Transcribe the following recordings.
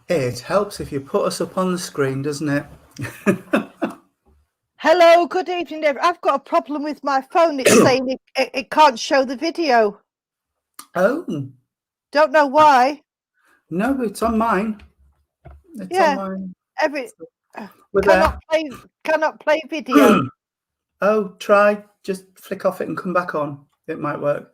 It helps if you put us up on the screen, doesn't it? Hello, good evening. I've got a problem with my phone. It's saying it can't show the video. Oh. Don't know why. No, it's on mine. It's on mine. Cannot play video. Oh, try. Just flick off it and come back on. It might work.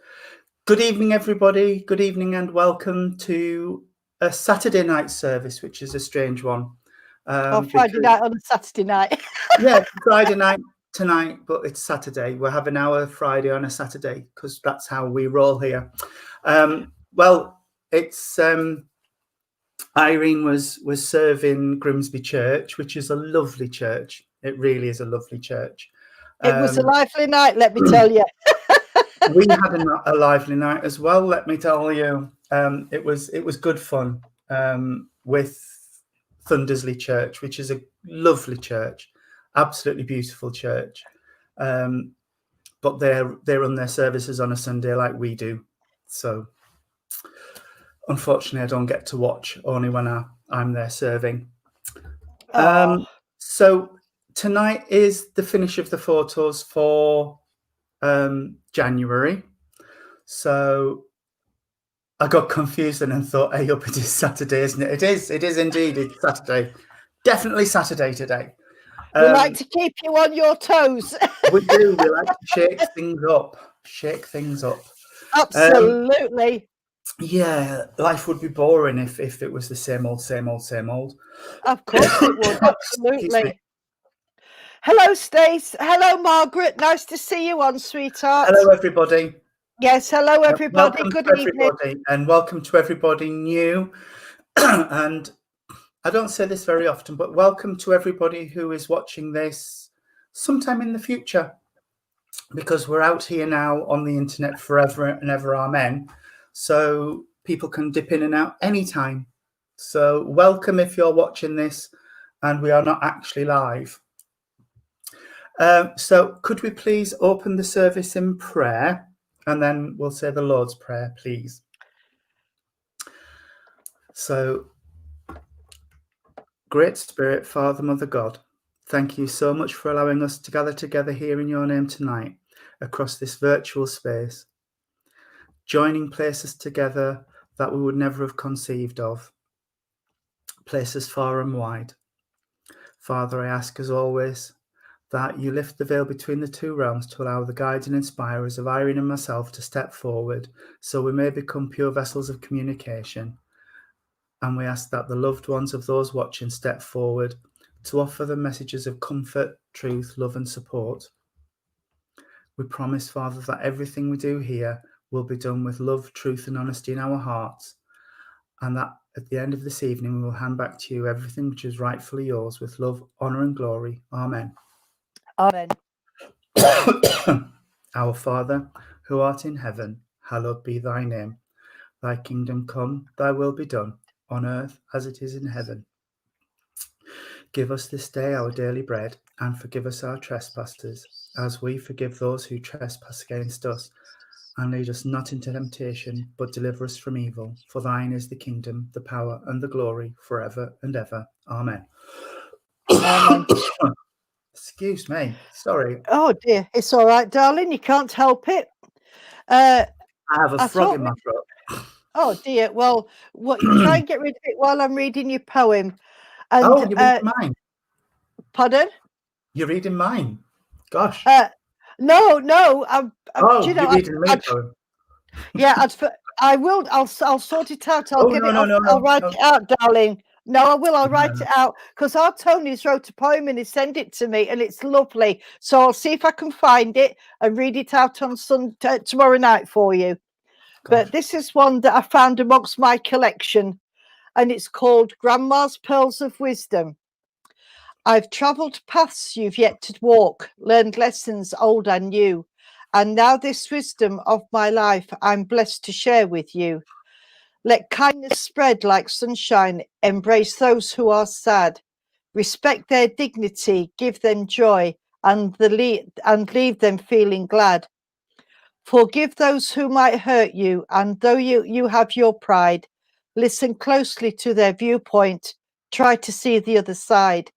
Good evening, everybody. Good evening and welcome to a Saturday night service, which is a strange one. Friday night on a Saturday night. Yeah, Friday night tonight, but it's Saturday. We're having our Friday on a Saturday because that's how we roll here. Well, it's Irene was serving Grimsby Church, which is a lovely church. It really is a lovely church. It was a lively night, let me tell you. We had a lively night as well, let me tell you. It was good fun with Thundersley Church, which is a lovely church, absolutely beautiful church. But they run their services on a Sunday like we do. So unfortunately, I don't get to watch, only when I'm there serving. So tonight is the finish of the photos for January. So I got confused and thought, hey, up, it is Saturday, isn't it? It is indeed. It's Saturday. Definitely Saturday today. We like to keep you on your toes. We do. We like to shake things up. Absolutely. Yeah, life would be boring if it was the same old. Of course it would. Absolutely. Hello, Stace. Hello, Margaret. Nice to see you on, sweetheart. Hello, everybody. Yes, hello, everybody. Welcome Good evening. And welcome to everybody new. And I don't say this very often, but welcome to everybody who is watching this sometime in the future, because we're out here now on the internet forever and ever, amen. So people can dip in and out anytime. So welcome if you're watching this and we are not actually live. So could we please open the service in prayer, and then we'll say the Lord's Prayer, please. So, Great Spirit, Father, Mother, God, thank you so much for allowing us to gather together here in your name tonight across this virtual space, joining places together that we would never have conceived of, places far and wide. Father, I ask as always that you lift the veil between the two realms to allow the guides and inspirers of Irene and myself to step forward so we may become pure vessels of communication. And we ask that the loved ones of those watching step forward to offer them messages of comfort, truth, love and support. We promise, Father, that everything we do here will be done with love, truth, and honesty in our hearts, and that at the end of this evening we will hand back to you everything which is rightfully yours with love, honour, and glory. Amen. Amen. Our Father, who art in heaven, hallowed be thy name. Thy kingdom come, thy will be done, on earth as it is in heaven. Give us this day our daily bread, and forgive us our trespasses, as we forgive those who trespass against us. And lead us not into temptation, but deliver us from evil. For thine is the kingdom, the power, and the glory, forever and ever. Amen. Amen. Excuse me. Sorry. Oh dear, it's all right, darling. You can't help it. I have a frog in my throat. Oh dear. Well, try and get rid of it while I'm reading your poem. And, oh, you're reading mine. Pardon? You're reading mine. Gosh. No. You're reading me poem. Yeah, I will. I'll sort it out. I'll get it. I'll write it out, darling. No, I will. I'll write it out because our Tony's wrote a poem and he sent it to me, and it's lovely. So I'll see if I can find it and read it out on tomorrow night for you. Gosh. But this is one that I found amongst my collection, and it's called Grandma's Pearls of Wisdom. I've travelled paths you've yet to walk, learned lessons old and new, and now this wisdom of my life I'm blessed to share with you. Let kindness spread like sunshine, embrace those who are sad, respect their dignity, give them joy, and leave them feeling glad. Forgive those who might hurt you, and though you have your pride, listen closely to their viewpoint, try to see the other side.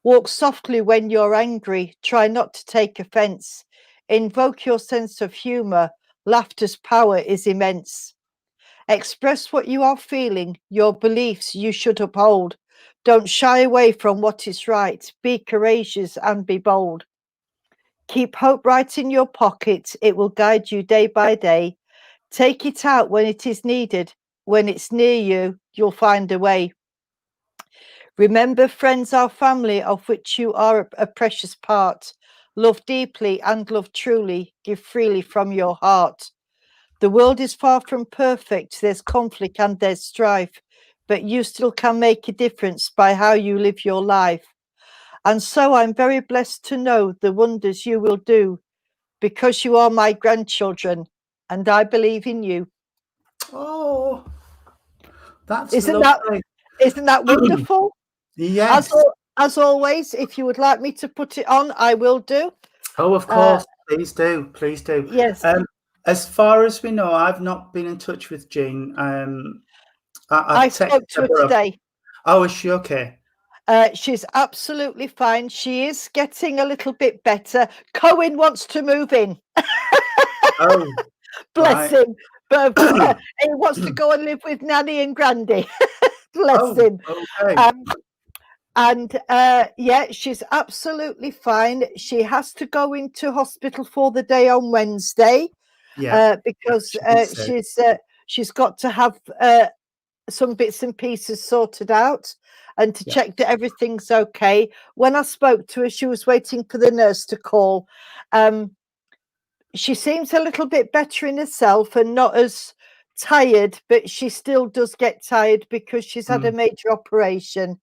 Walk softly when you're angry, try not to take offence. Invoke your sense of humour, laughter's power is immense. Express what you are feeling, your beliefs you should uphold. Don't shy away from what is right, be courageous and be bold. Keep hope right in your pocket, it will guide you day by day. Take it out when it is needed, when it's near you, you'll find a way. Remember, friends are family of which you are a precious part. Love deeply and love truly, give freely from your heart. The world is far from perfect, there's conflict and there's strife, but you still can make a difference by how you live your life. And so I'm very blessed to know the wonders you will do, because you are my grandchildren, and I believe in you. Oh, that's isn't lovely. Isn't that wonderful? Yes. As always, if you would like me to put it on, I will do. Oh, of course. Please do. Please do. Yes. As far as we know, I've not been in touch with Jean. I spoke to her today. Oh, is she okay? She's absolutely fine. She is getting a little bit better. Cohen wants to move in. Oh, bless him. But he wants to go and live with Nanny and Grandy. Bless him. Okay. And yeah, she's absolutely fine. She has to go into hospital for the day on Wednesday. Yeah, because she's got to have some bits and pieces sorted out and to check that everything's okay. When I spoke to her, she was waiting for the nurse to call. She seems a little bit better in herself and not as tired, but she still does get tired because she's had a major operation.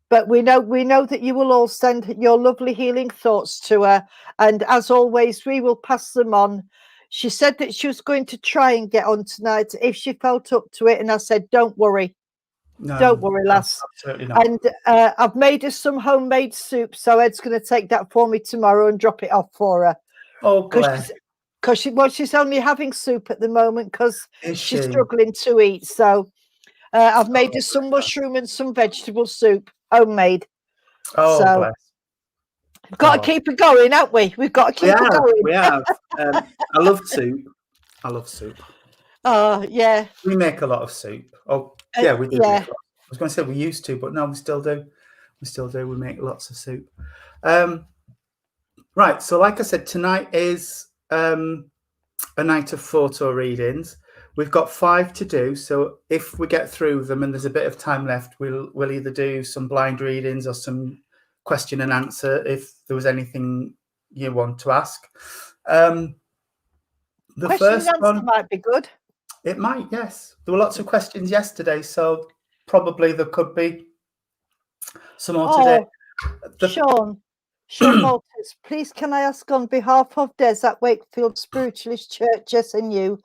But we know that you will all send your lovely healing thoughts to her, and as always, we will pass them on. She said that she was going to try and get on tonight if she felt up to it, and I said, "Don't worry, don't worry, lass." Absolutely not. And I've made her some homemade soup, so Ed's going to take that for me tomorrow and drop it off for her. Oh, bless. Because she's only having soup at the moment because she's struggling to eat. So I've made her some mushroom and some vegetable soup, homemade. Oh, so, bless. We've got to keep it going, haven't we? We've got to keep it going. We have. I love soup. I love soup. Oh, yeah. We make a lot of soup. Oh, yeah, we do. Yeah. I was going to say we used to, but no, we still do. We make lots of soup. Right. So, like I said, tonight is a night of photo readings. We've got 5 to do. So if we get through them and there's a bit of time left, we'll either do some blind readings or some question and answer if there was anything you want to ask. The question first and answer one might be good. It might, yes. There were lots of questions yesterday, so probably there could be some more today. Sean Walters, please can I ask on behalf of Des at Wakefield Spiritualist Church, SNU,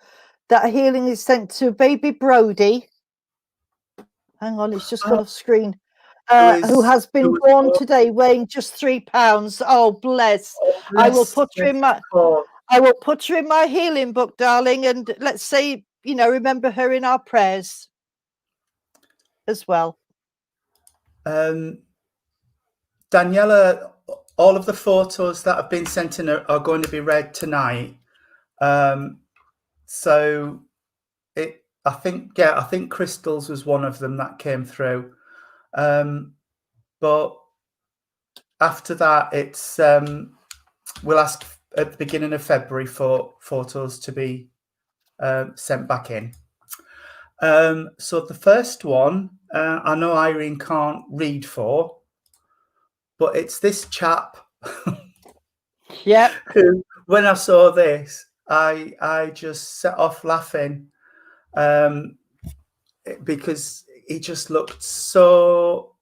that a healing is sent to baby Brody. Hang on, it's just gone off screen. Who has been born today, weighing just 3 pounds. Oh, bless. I will put her in my healing book, darling, and let's say, remember her in our prayers as well. Daniela, all of the photos that have been sent in are going to be read tonight. So I think Crystals was one of them that came through. But after that, it's we'll ask at the beginning of February for photos to be sent back in. So the first one, I know Irene can't read for, but it's this chap. Yeah. Who, when I saw this, I just set off laughing, because he just looked so.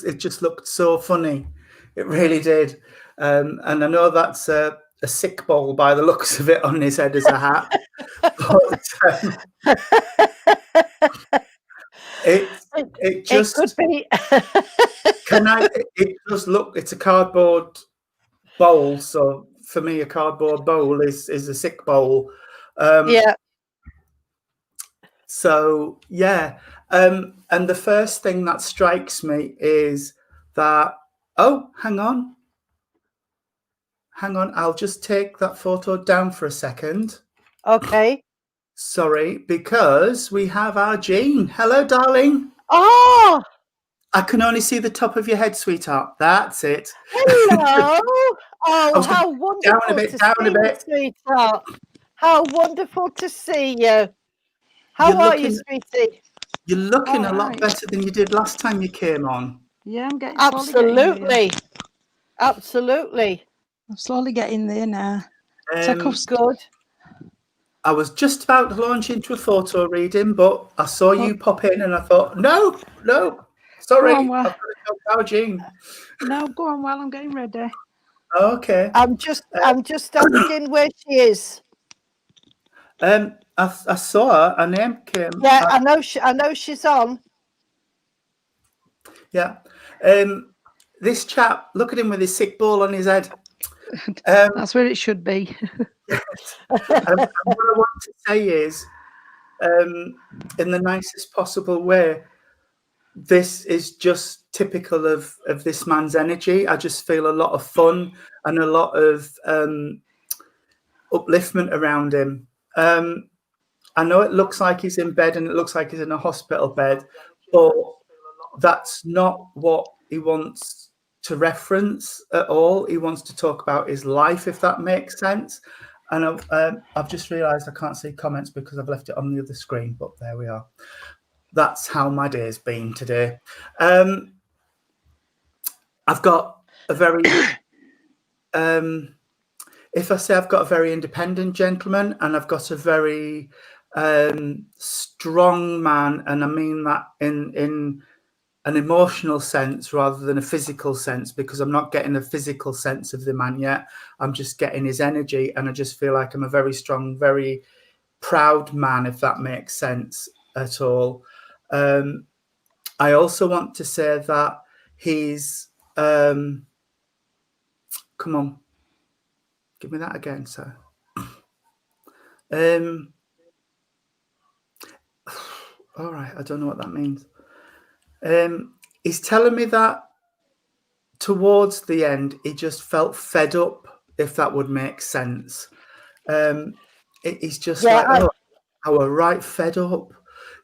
It just looked so funny. It really did. And I know that's a sick ball by the looks of it on his head as a hat. But it just could be. It does look. It's a cardboard bowl. So for me, a cardboard bowl is a sick bowl. Yeah. So yeah. And the first thing that strikes me is that, oh, hang on. I'll just take that photo down for a second. Okay. Sorry, because we have our Jean. Hello, darling. Oh! I can only see the top of your head, sweetheart. That's it. Hello. Oh, how wonderful to see you, sweetheart. How wonderful to see you. How are you, sweetie? You're looking a lot better than you did last time you came on. Yeah, I'm getting absolutely. Absolutely. I'm slowly getting there now. Good. I was just about to launch into a photo reading, but I saw you pop in and I thought, no, sorry, I've got to help our Jean. No, go on while I'm getting ready. Okay. I'm just asking where she is. I saw her name came. Yeah, I know she's on. Yeah. This chap, look at him with his sick ball on his head. That's where it should be. Yes. What I want to say is, in the nicest possible way, this is just typical of this man's energy. I just feel a lot of fun and a lot of upliftment around him. I know it looks like he's in bed and it looks like he's in a hospital bed, but that's not what he wants to reference at all. He wants to talk about his life, if that makes sense. And I've just realised I can't see comments because I've left it on the other screen, but there we are. That's how my day's been today. I've got a very, if I say I've got a very independent gentleman, and I've got a very strong man, and I mean that in an emotional sense rather than a physical sense, because I'm not getting a physical sense of the man yet. I'm just getting his energy, and I just feel like I'm a very strong, very proud man, if that makes sense at all. I also want to say that he's come on, give me that again, sir. All right, I don't know what that means. He's telling me that towards the end he just felt fed up, if that would make sense. He's just I was right fed up,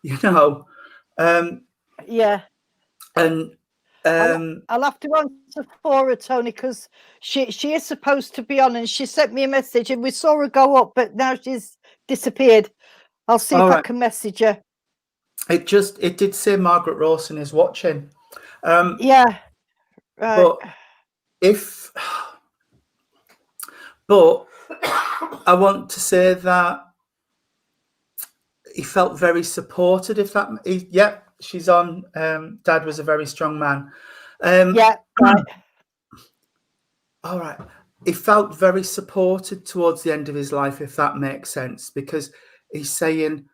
yeah. And I'll have to answer for her, Tony, because she is supposed to be on, and she sent me a message and we saw her go up, but now she's disappeared. I'll see if I can message her. It did say Margaret Rawson is watching. Yeah. Right. But if But I want to say that he felt very supported. She's on. Dad was a very strong man. Yeah, right. All right. He felt very supported towards the end of his life, if that makes sense, because he's saying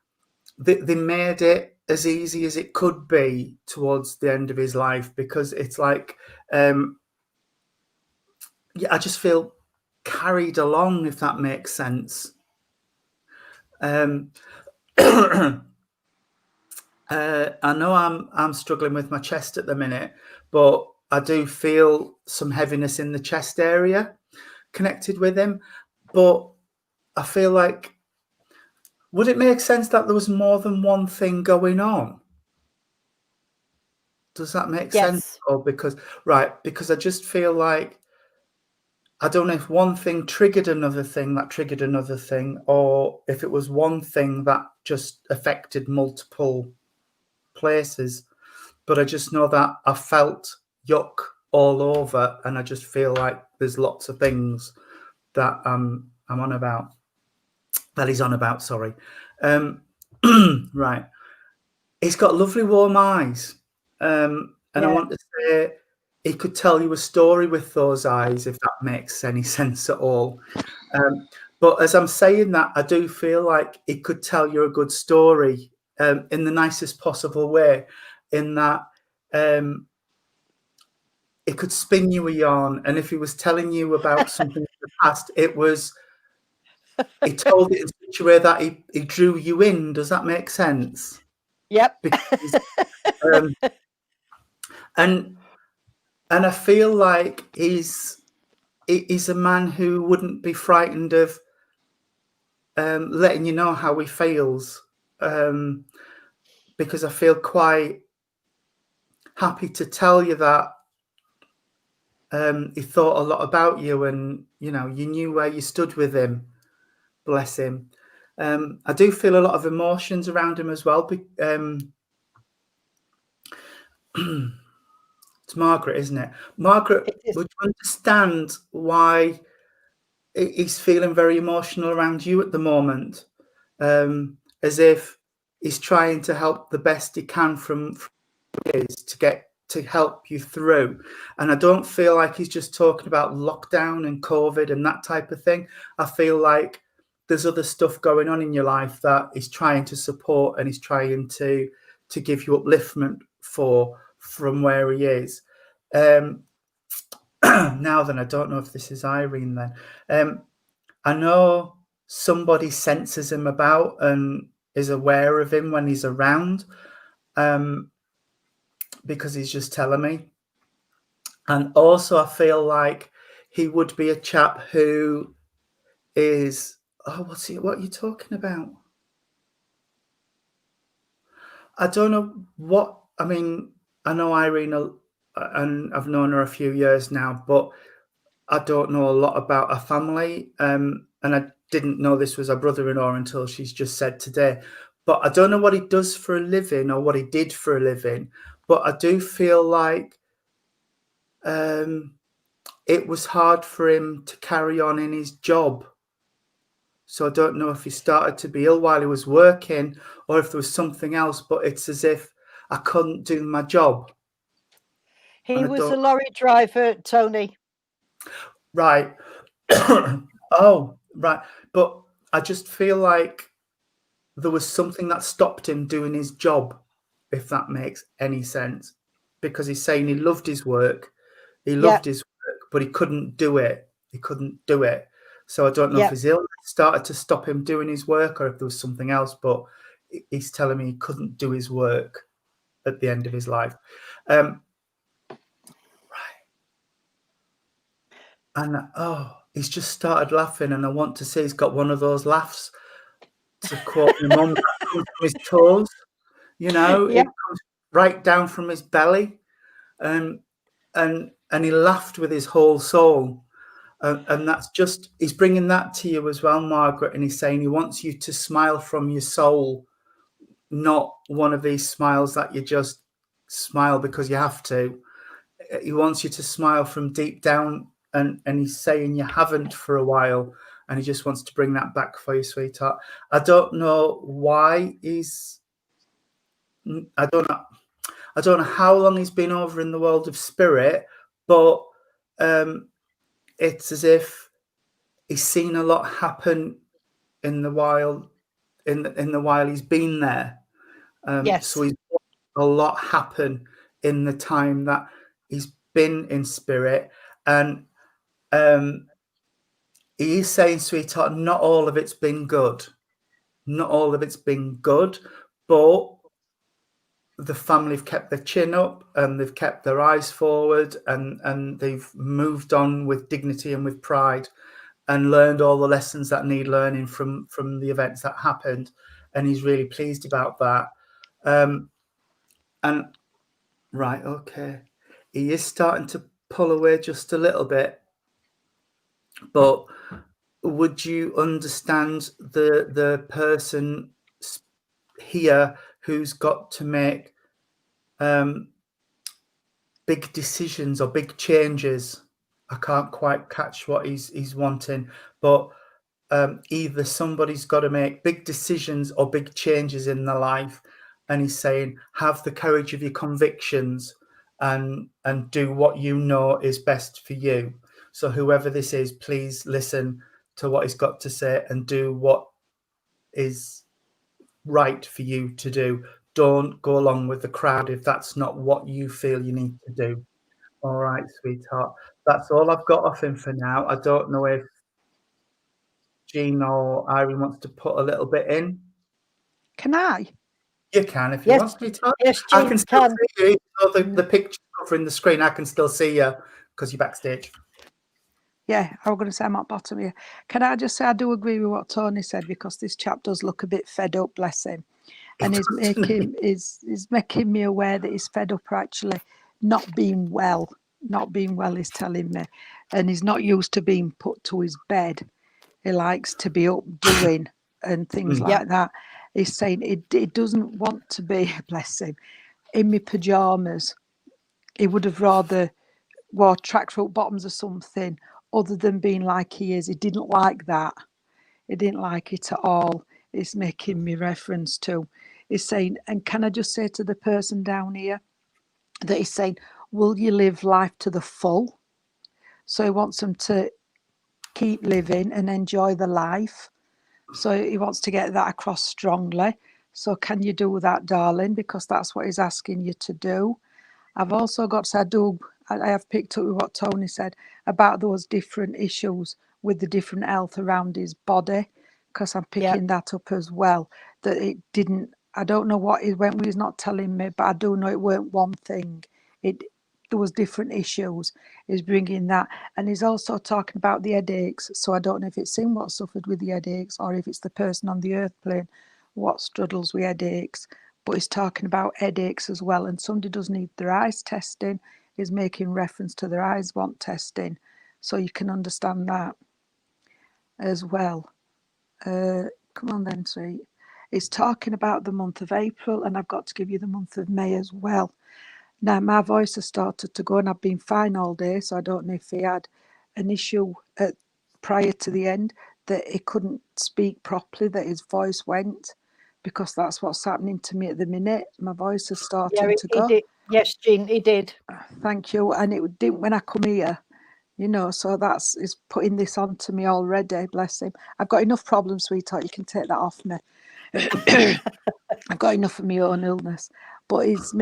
that they made it as easy as it could be towards the end of his life, because it's like, I just feel carried along, if that makes sense. I know I'm struggling with my chest at the minute, but I do feel some heaviness in the chest area connected with him. But I feel like, would it make sense that there was more than one thing going on? Does that make sense? Or because I just feel like, I don't know if one thing triggered another thing that triggered another thing, or if it was one thing that just affected multiple places. But I just know that I felt yuck all over, and I just feel like there's lots of things that I'm on about. That he's on about, sorry. Right. He's got lovely warm eyes. And I want to say, he could tell you a story with those eyes, if that makes any sense at all. But as I'm saying that, I do feel like he could tell you a good story in the nicest possible way, in that it could spin you a yarn. And if he was telling you about something in the past, it was, he told it in such a way that he drew you in. Does that make sense? Yep. Because, and I feel like he's a man who wouldn't be frightened of letting you know how he feels, because I feel quite happy to tell you that he thought a lot about you, and you knew where you stood with him. Bless him. I do feel a lot of emotions around him as well. It's Margaret, isn't it? Margaret, would you understand why he's feeling very emotional around you at the moment? As if he's trying to help the best he can from his to help you through. And I don't feel like he's just talking about lockdown and COVID and that type of thing. I feel like there's other stuff going on in your life that he's trying to support, and he's trying to give you upliftment from where he is. Now then, I don't know if this is Irene then. I know somebody senses him about and is aware of him when he's around, because he's just telling me. And also I feel like he would be a chap who is, what are you talking about? I don't know what, I mean, I know Irene and I've known her a few years now, but I don't know a lot about her family. And I didn't know this was her brother-in-law until she's just said today. But I don't know what he does for a living or what he did for a living. But I do feel like it was hard for him to carry on in his job. So I don't know if he started to be ill while he was working or if there was something else, but it's as if I couldn't do my job. He was a lorry driver, Tony. Right. Oh, right. But I just feel like there was something that stopped him doing his job, if that makes any sense. Because he's saying he loved his work. He loved his work, but he couldn't do it. He couldn't do it. So I don't know if his illness started to stop him doing his work or if there was something else, but he's telling me he couldn't do his work at the end of his life. Right. And he's just started laughing, and I want to say he's got one of those laughs, to quote my mum, that comes from his toes, it comes right down from his belly, and he laughed with his whole soul. And that's just, he's bringing that to you as well, Margaret, and he's saying he wants you to smile from your soul, not one of these smiles that you just smile because you have to. He wants you to smile from deep down and he's saying you haven't for a while, and he just wants to bring that back for you, sweetheart. I don't know why I don't know how long he's been over in the world of spirit, but it's as if he's seen a lot happen in the while he's been there. Yes. So he's watched a lot happen in the time that he's been in spirit, and he is saying, sweetheart, not all of it's been good. Not all of it's been good, but the family have kept their chin up and they've kept their eyes forward, and they've moved on with dignity and with pride, and learned all the lessons that need learning from the events that happened. And he's really pleased about that. And right, okay, he is starting to pull away just a little bit, but would you understand the person here who's got to make big decisions or big changes? I can't quite catch what he's wanting, but either somebody's got to make big decisions or big changes in their life, and he's saying, have the courage of your convictions and do what you know is best for you. So whoever this is, please listen to what he's got to say and do what is right for you to do. Don't go along with the crowd if that's not what you feel you need to do. All right, sweetheart. That's all I've got off him for now. I don't know if Jean or Irene wants to put a little bit in. Can I? You can if you want, sweetheart. Yes, Jean, I can still see you. So the picture covering the screen, I can still see you because you're backstage. Yeah, I was going to say I'm at bottom here. Can I just say I do agree with what Tony said, because this chap does look a bit fed up, bless him. And he's making me aware that he's fed up actually not being well. Not being well, he's telling me. And he's not used to being put to his bed. He likes to be up doing and things like that. He's saying he doesn't want to be, bless him, in my pyjamas. He would have rather wore tracksuit bottoms or something other than being like he is. He didn't like that. He didn't like it at all. It's making me reference to. He's saying, and can I just say to the person down here that he's saying, will you live life to the full? So he wants them to keep living and enjoy the life. So he wants to get that across strongly. So can you do that, darling? Because that's what he's asking you to do. I've also got to say, I have picked up with what Tony said about those different issues with the different health around his body, because I'm picking that up as well. That it didn't, I don't know what it went with, he's not telling me, but I do know it weren't one thing. There was different issues. He's bringing that. And he's also talking about the headaches. So I don't know if it's him what suffered with the headaches or if it's the person on the earth plane what struggles with headaches. But he's talking about headaches as well. And somebody does need their eyes testing. He's making reference to their eyes want testing. So you can understand that as well. Come on then, sweet. He's talking about the month of April, and I've got to give you the month of May as well. Now, my voice has started to go, and I've been fine all day, so I don't know if he had an issue prior to the end, that he couldn't speak properly, that his voice went, because that's what's happening to me at the minute. My voice is starting to go. Did. Yes, Jean, he did. Thank you. And it didn't when I come here, you know, so is putting this on to me already, bless him. I've got enough problems, sweetheart, you can take that off me. I've got enough of my own illness, but he's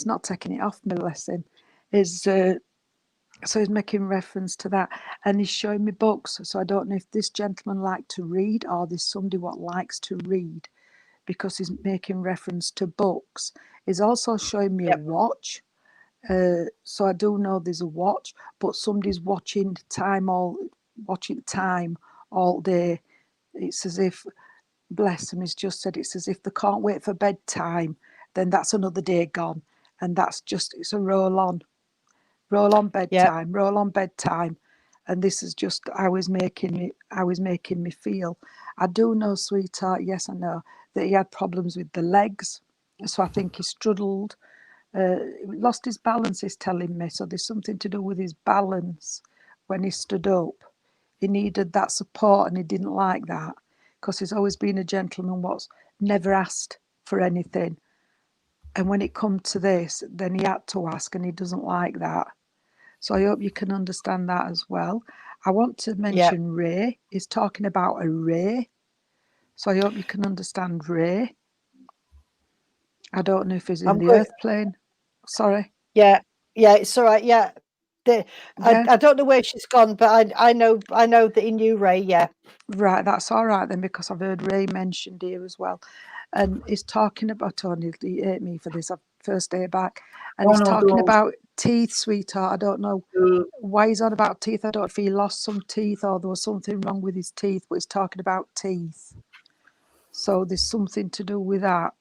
not taking it off me, bless him. So he's making reference to that, and he's showing me books. So I don't know if this gentleman likes to read or there's somebody what likes to read, because he's making reference to books. He's also showing me a watch. So I do know there's a watch, but somebody's watching time all day. It's as if, bless him, he's just said it's as if they can't wait for bedtime, then that's another day gone. And it's a roll on bedtime. And this is just how he's making me feel. I do know, sweetheart, yes, I know that he had problems with the legs. So I think he struggled. Lost his balance, he's telling me. So there's something to do with his balance when he stood up. He needed that support, and he didn't like that because he's always been a gentleman, what's never asked for anything. And when it come to this, then he had to ask, and he doesn't like that. So I hope you can understand that as well. I want to mention Ray. He's talking about a ray. So I hope you can understand Ray. I don't know if he's in the earth plane. Sorry. Yeah, it's all right. Yeah. I don't know where she's gone, but I know that he knew Ray. Yeah. Right, that's all right then, because I've heard Ray mentioned here as well. And he's talking about, Tony, he hate me for this, first day back. And he's talking about teeth, sweetheart. I don't know why he's on about teeth. I don't know if he lost some teeth or there was something wrong with his teeth, but he's talking about teeth. So there's something to do with that.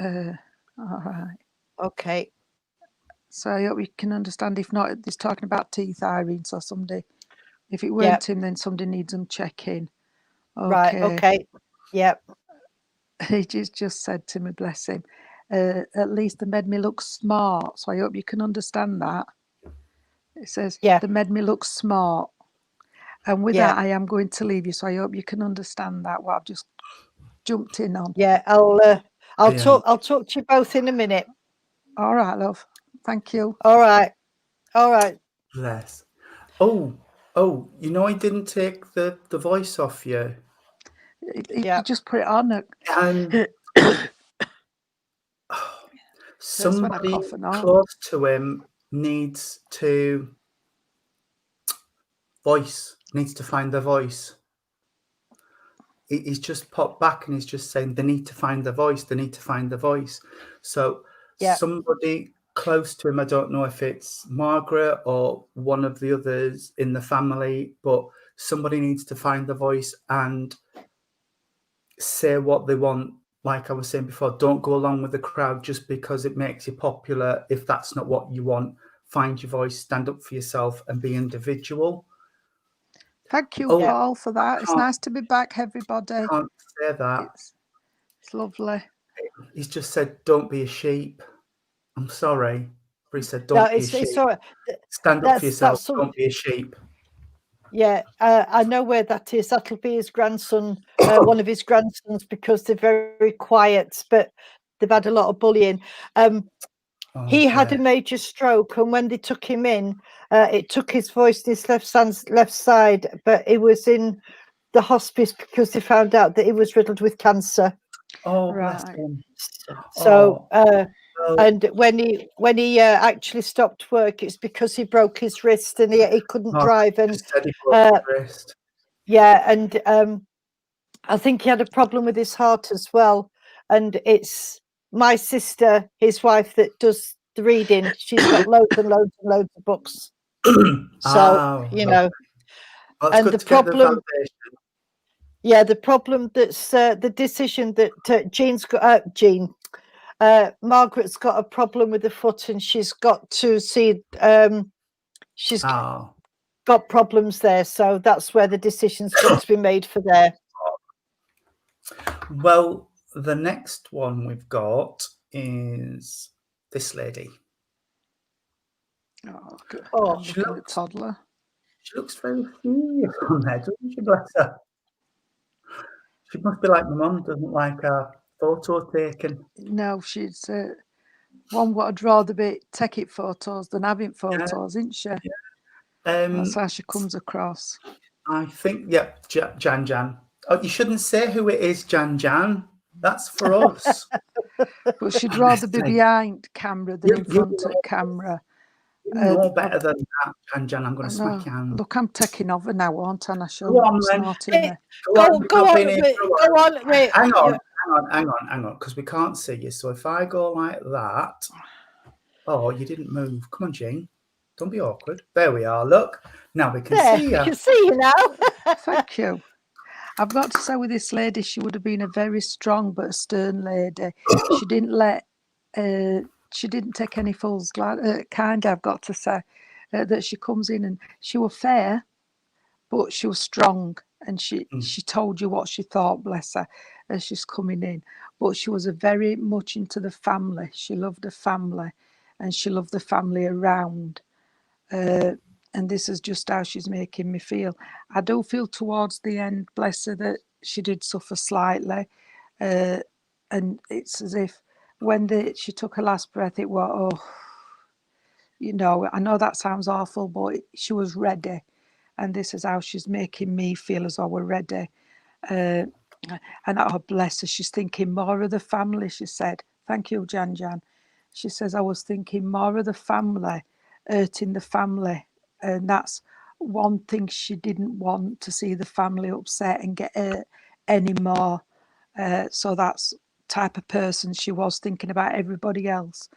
All right. Okay. So I hope you can understand. If not, he's talking about teeth, Irene. So somebody, if it weren't him, then somebody needs them checking. Okay. Right. Okay. Yep. He just said to me, bless him, at least they made me look smart. So I hope you can understand that. It says, they made me look smart. And with that, I am going to leave you. So I hope you can understand that, what I've just jumped in on. Yeah, I'll talk to you both in a minute. All right, love. Thank you. All right. Bless. Oh, you know, I didn't take the voice off you. You just put it on. And somebody close to him needs to find their voice. He's just popped back and he's just saying they need to find their voice. So somebody close to him, I don't know if it's Margaret or one of the others in the family, but somebody needs to find their voice and say what they want. Like I was saying before, don't go along with the crowd just because it makes you popular. If that's not what you want, find your voice, stand up for yourself and be individual. Thank you, Paul, for that. It's nice to be back, everybody. I can't say that. It's lovely. He's just said, don't be a sheep. I'm sorry. But he said, don't be a sheep. It's all right. Stand up for yourself, don't be a sheep. Yeah, I know where that is. That'll be his grandson, one of his grandsons, because they're very quiet, but they've had a lot of bullying. He had a major stroke, and when they took him in, it took his voice to his left side, but it was in the hospice because they found out that he was riddled with cancer. Oh, bless him. So, and when he actually stopped work, it's because he broke his wrist and he couldn't drive. And and I think he had a problem with his heart as well. And it's my sister, his wife, that does the reading. She's got loads and loads and loads of books. So you know, and the problem. The problem that's the decision that Jean's got. Margaret's got a problem with the foot, and she's got to see. She's got problems there, so that's where the decision's got to be made for there. Well, the next one we've got is this lady. She looks a toddler. She looks very serious on there, doesn't she? Bless her. She must be like my mum, doesn't like a photo taken. No, she's one what I'd rather be taking photos than having photos, isn't she? That's how she comes across. I think, Jan. Oh, you shouldn't say who it is, Jan. That's for us. But she'd rather be behind camera than in front of camera. You know better than that, Jan. I'm going to smack you hand. Look, I'm taking over now, aren't I? And I show Go on, then. Go on. Wait. Hang on, because we can't see you. So if I go like that, you didn't move. Come on, Jane. Don't be awkward. There we are. Look, now we can see you. I can see you now. Thank you. I've got to say, with this lady, she would have been a very strong but stern lady. She didn't let. She didn't take any fools kind, I've got to say, that she comes in and she was fair, but she was strong, and she told you what she thought, bless her, as she's coming in. But she was very much into the family. She loved the family, and she loved the family around. And and this is just how she's making me feel. I do feel towards the end, bless her, that she did suffer slightly. And it's as if when she took her last breath, it was, oh, you know, I know that sounds awful, but she was ready. And this is how she's making me feel, as though we're ready. And oh, bless her, she's thinking more of the family, she said. Thank you, Jan. She says, I was thinking more of the family, hurting the family. And that's one thing she didn't want, to see the family upset and get hurt anymore. So that's type of person she was, thinking about everybody else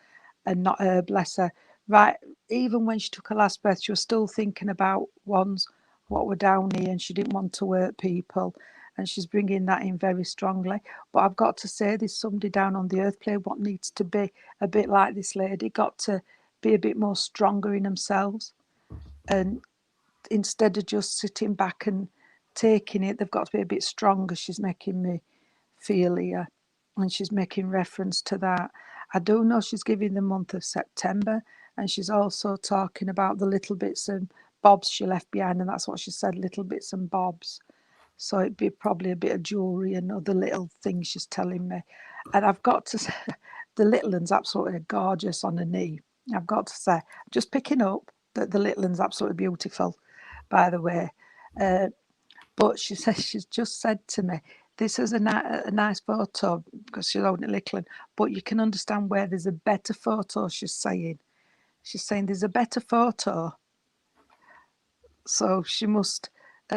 and not her, bless her. Right, even when she took her last breath, she was still thinking about ones what were down here, and she didn't want to hurt people. And she's bringing that in very strongly. But I've got to say, there's somebody down on the earth plane what needs to be a bit like this lady, got to be a bit more stronger in themselves. And instead of just sitting back and taking it, they've got to be a bit stronger. She's making me feel here. And she's making reference to that. I do know she's giving the month of September, and she's also talking about the little bits and bobs she left behind, and that's what she said, little bits and bobs. So it'd be probably a bit of jewellery and other little things she's telling me. And I've got to say, the little one's absolutely gorgeous on her knee. I've got to say, just picking up that the little one's absolutely beautiful, by the way. But she says, she's just said to me, this is a nice photo, because she's holding a little one, but you can understand where there's a better photo, she's saying. She's saying there's a better photo. So she must,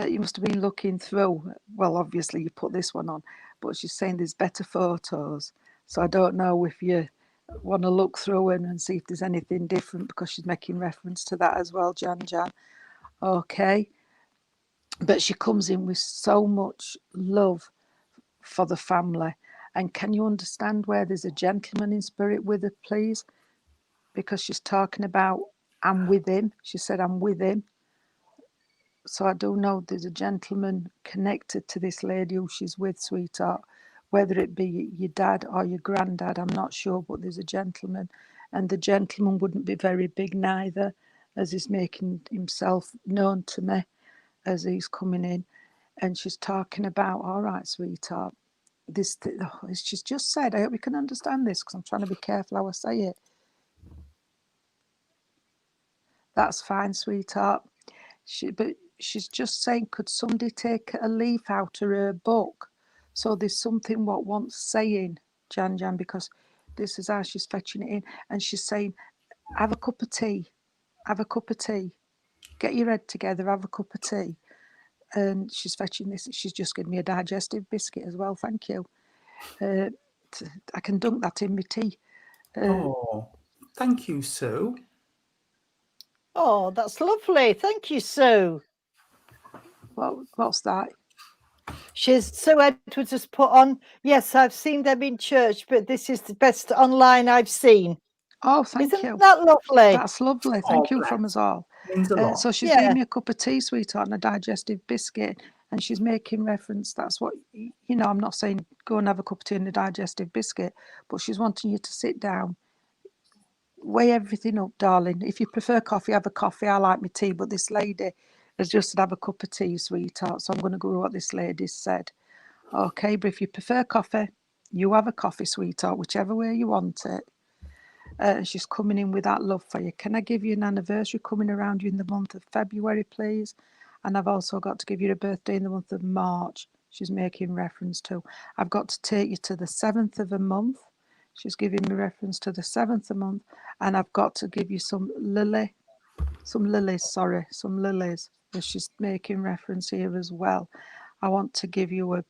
you must have been looking through. Well, obviously you put this one on, but she's saying there's better photos. So I don't know if you want to look through and see if there's anything different, because she's making reference to that as well, Jan. Okay. But she comes in with so much love for the family. And can you understand where there's a gentleman in spirit with her, please? Because she's talking about, I'm with him. She said, I'm with him. So I do know there's a gentleman connected to this lady who she's with, sweetheart. Whether it be your dad or your granddad, I'm not sure, but there's a gentleman. And the gentleman wouldn't be very big neither, as he's making himself known to me as he's coming in. And she's talking about, all right, sweetheart, she's just said, I hope you can understand this, because I'm trying to be careful how I say it. That's fine, sweetheart. But she's just saying, could somebody take a leaf out of her book? So there's something what wants saying, Jan, because this is how she's fetching it in. And she's saying, have a cup of tea. Have a cup of tea. Get your head together, have a cup of tea. And she's fetching this. She's just given me a digestive biscuit as well. Thank you. I can dunk that in my tea. Oh, thank you, Sue. Oh, that's lovely. Thank you, Sue. What's that? Sue Edwards has put on, yes, I've seen them in church, but this is the best online I've seen. Oh, thank you. Isn't that lovely? That's lovely. Thank you from us all. Means a lot. So she's giving me a cup of tea, sweetheart, and a digestive biscuit, and she's making reference. That's what, you know, I'm not saying go and have a cup of tea and a digestive biscuit, but she's wanting you to sit down, weigh everything up, darling. If you prefer coffee, have a coffee. I like my tea, but this lady has just said have a cup of tea, sweetheart. So I'm going to go with what this lady said. Okay, but if you prefer coffee, you have a coffee, sweetheart, whichever way you want it. She's coming in with that love for you. Can I give you an anniversary coming around you in the month of February, please? And I've also got to give you a birthday in the month of March. She's making reference to. I've got to take you to the 7th of a month. She's giving me reference to the 7th of a month. And I've got to give you some lilies. As she's making reference here as well. I want to give you a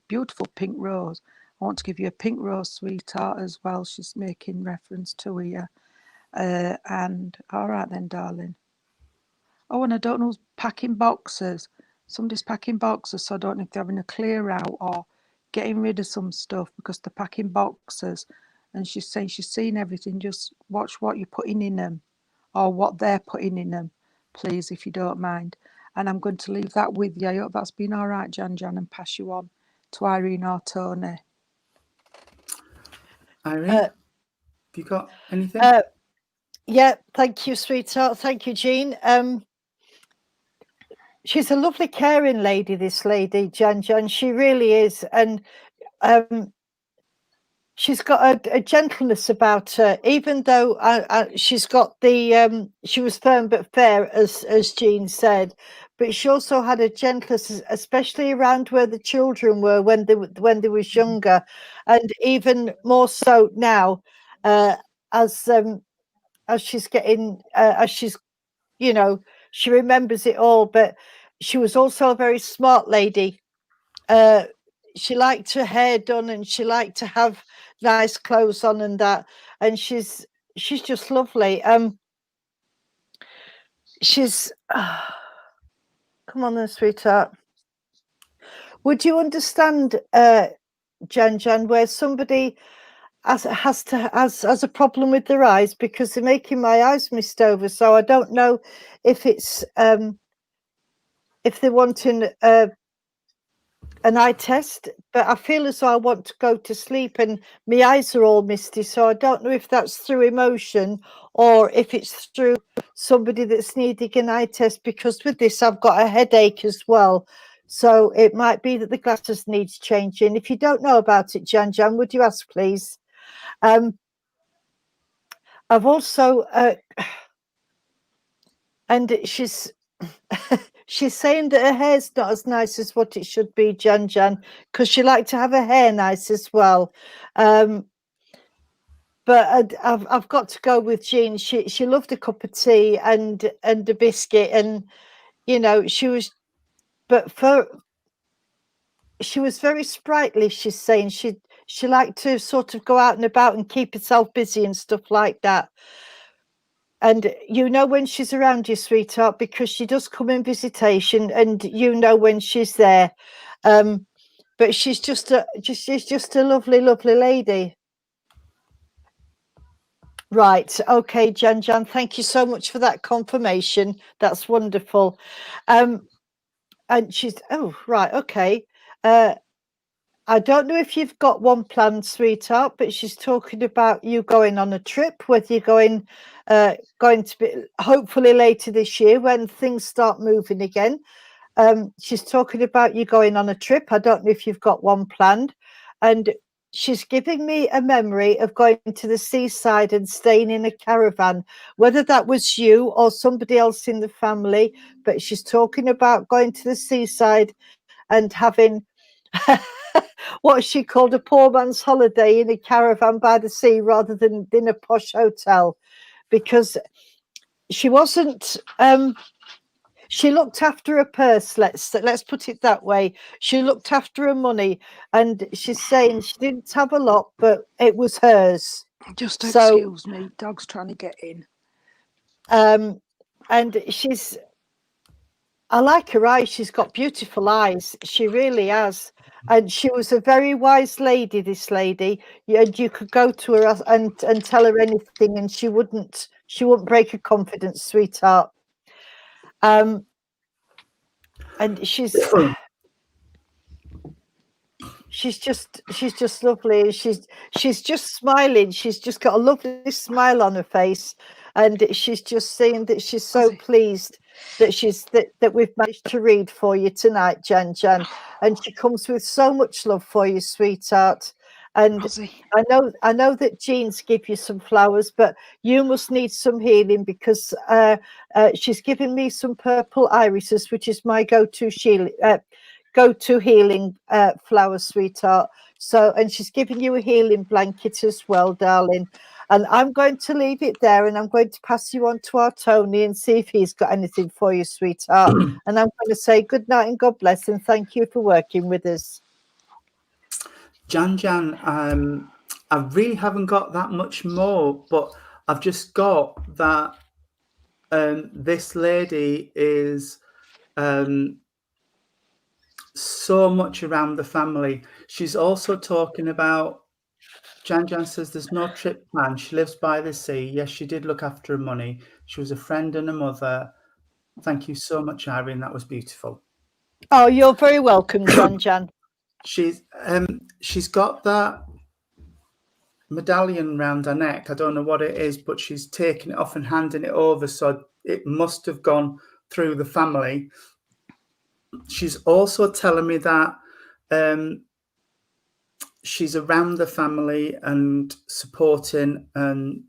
beautiful pink rose. I want to give you a pink rose, sweetheart, as well. She's making reference to here. And all right then, darling. Oh, and I don't know who's packing boxes. Somebody's packing boxes, so I don't know if they're having a clear out or getting rid of some stuff because they're packing boxes. And she's saying she's seen everything. Just watch what you're putting in them or what they're putting in them, please, if you don't mind. And I'm going to leave that with you. I hope that's been all right, Jan, and pass you on to Irene or Tony. Irene, have you got anything? Yeah, thank you, sweetheart. Thank you, Jean. She's a lovely, caring lady, this lady, Jan. She really is. And she's got a gentleness about her, even though she's got the she was firm but fair, as Jean said, but she also had a gentleness, especially around where the children were when they was younger, and even more so now, as she's getting as she's, you know, she remembers it all. But she was also a very smart lady. She liked her hair done, and she liked to have nice clothes on and that. And she's just lovely. She's come on then, sweetheart. Would you understand, Jan, where somebody has a problem with their eyes, because they're making my eyes mist over? So I don't know if it's if they're wanting an eye test, but I feel as though I want to go to sleep and my eyes are all misty. So I don't know if that's through emotion or if it's through somebody that's needing an eye test, because with this I've got a headache as well. So it might be that the glasses needs changing. If you don't know about it, Jan, would you ask, please? I've also and she's she's saying that her hair's not as nice as what it should be, Jan, because she liked to have her hair nice as well. But I've got to go with Jean. She loved a cup of tea and a biscuit, and you know, she was very sprightly. She's saying she liked to sort of go out and about and keep herself busy and stuff like that. And you know when she's around you, sweetheart, because she does come in visitation, and you know when she's there. But she's just a lovely, lovely lady. Right. Okay, Jan, thank you so much for that confirmation. That's wonderful. And she's, oh, right. Okay. I don't know if you've got one planned, sweetheart, but she's talking about you going on a trip, whether you're going to be hopefully later this year when things start moving again. She's talking about you going on a trip. I don't know if you've got one planned. And she's giving me a memory of going to the seaside and staying in a caravan, whether that was you or somebody else in the family. But she's talking about going to the seaside and having what she called a poor man's holiday in a caravan by the sea rather than in a posh hotel, because she wasn't she looked after her purse, let's put it that way. She looked after her money, and she's saying she didn't have a lot, but it was hers. Just excuse me, dog's trying to get in. And I like her eyes. She's got beautiful eyes. She really has. And she was a very wise lady, this lady. And you could go to her and tell her anything, and she wouldn't break her confidence, sweetheart. And she's just lovely. She's just smiling. She's just got a lovely smile on her face, and she's just saying that she's so pleased that we've managed to read for you tonight, Jan, and she comes with so much love for you, sweetheart. And I know that Jean's give you some flowers, but you must need some healing, because she's given me some purple irises, which is my go-to healing flowers, sweetheart. So, and she's giving you a healing blanket as well, darling. And I'm going to leave it there, and I'm going to pass you on to our Tony and see if he's got anything for you, sweetheart. And I'm going to say good night and God bless, and thank you for working with us. Jan, I really haven't got that much more, but I've just got that this lady is so much around the family. She's also talking about, Jan says there's no trip planned. She lives by the sea. Yes, she did look after her money. She was a friend and a mother. Thank you so much, Irene. That was beautiful. Oh, you're very welcome, Jan. She's got that medallion round her neck. I don't know what it is, but she's taking it off and handing it over. So it must have gone through the family. She's also telling me that she's around the family and supporting and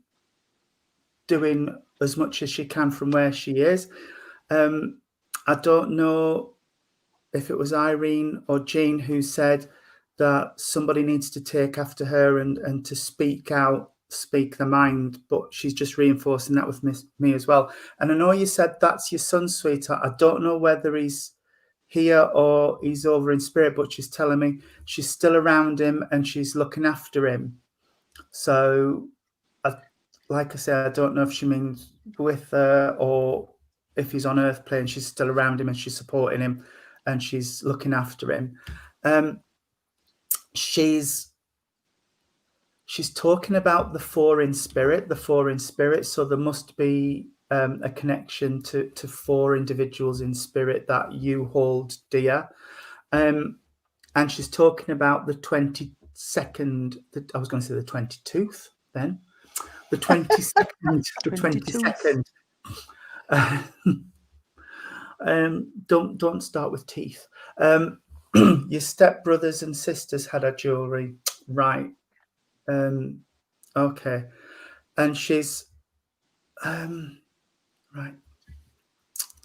doing as much as she can from where she is. I don't know if it was Irene or Jean who said that somebody needs to take after her and to speak out, speak their mind, but she's just reinforcing that with me as well. And I know you said that's your son, sweetheart. I don't know whether he's here or he's over in spirit, but she's telling me she's still around him and she's looking after him. So, like I said, I don't know if she means with her or if he's on Earth plane, she's still around him and she's supporting him and she's looking after him. She's talking about the four in spirit. So there must be a connection to four individuals in spirit that you hold dear. And she's talking about the 22nd, I was going to say the 22nd then. The 22nd, the 22nd. Don't start with teeth. Your stepbrothers and sisters had her jewelry, right? Okay, and she's right,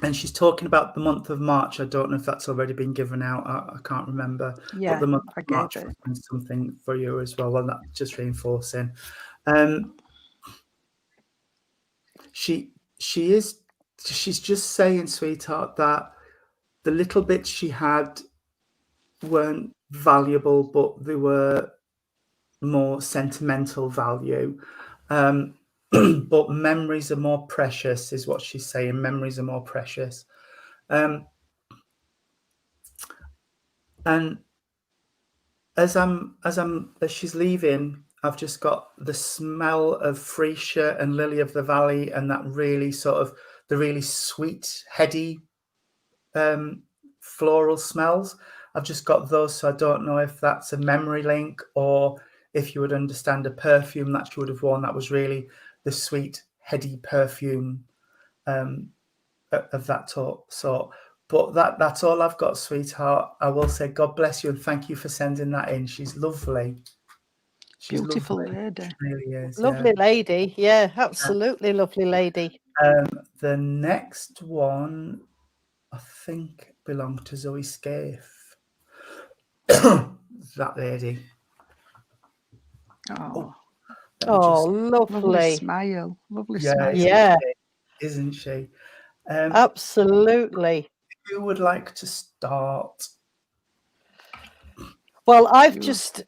and she's talking about the month of March. I don't know if that's already been given out. I can't remember. Yeah, but the month I of March was something for you as well, and that's just reinforcing. She's just saying, sweetheart, that the little bits she had weren't valuable, but they were more sentimental value. But memories are more precious, is what she's saying. Memories are more precious. And as she's leaving, I've just got the smell of freesia and lily of the valley, and that really sort of the really sweet, heady floral smells. I've just got those, so I don't know if that's a memory link or if you would understand a perfume that she would have worn that was really the sweet, heady perfume of that sort. But that's all I've got, sweetheart. I will say God bless you and thank you for sending that in. She's lovely. She's beautiful lovely. lady. She really is. Lovely lady. Yeah, absolutely lovely lady. The next one, I think, belonged to Zoe Scaife. That lady. Oh, lovely smile. Lovely yeah, smile. Yeah, isn't she? absolutely. Who would like to start? Well, I've just,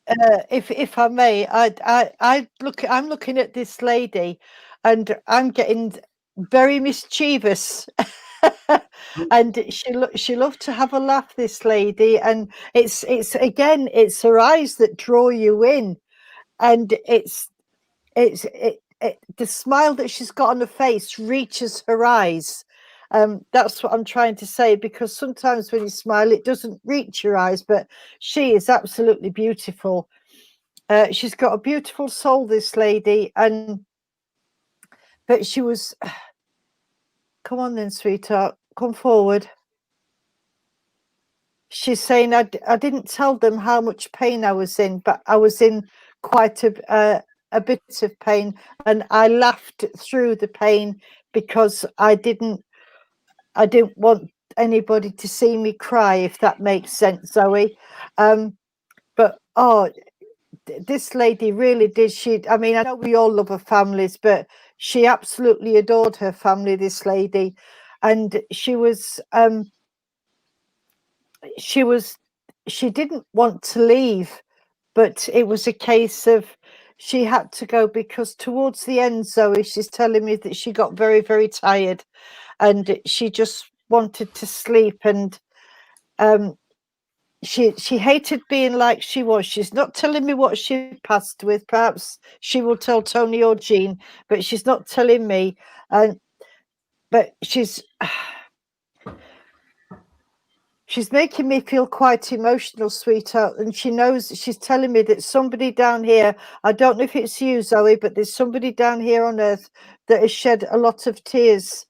if I may, I'm looking at this lady, and I'm getting very mischievous, and she loved to have a laugh. This lady, and it's again, it's her eyes that draw you in, and it's the smile that she's got on her face reaches her eyes. That's what I'm trying to say, because sometimes when you smile, it doesn't reach your eyes, but she is absolutely beautiful. She's got a beautiful soul, this lady, but she was, come on then, sweetheart, come forward. She's saying, I didn't tell them how much pain I was in, but I was in quite a bit of pain, and I laughed through the pain because I didn't want anybody to see me cry, if that makes sense, Zoe. But this lady really did. I mean, I know we all love our families, but she absolutely adored her family, this lady. And she didn't want to leave, but it was a case of she had to go, because towards the end, Zoe, she's telling me that she got very, very tired and she just wanted to sleep. And she hated being like she was. She's not telling me what she passed with. Perhaps she will tell Tony or Jean, but she's not telling me. But she She's making me feel quite emotional, sweetheart. And she knows, she's telling me that somebody down here, I don't know if it's you, Zoe, but there's somebody down here on earth that has shed a lot of tears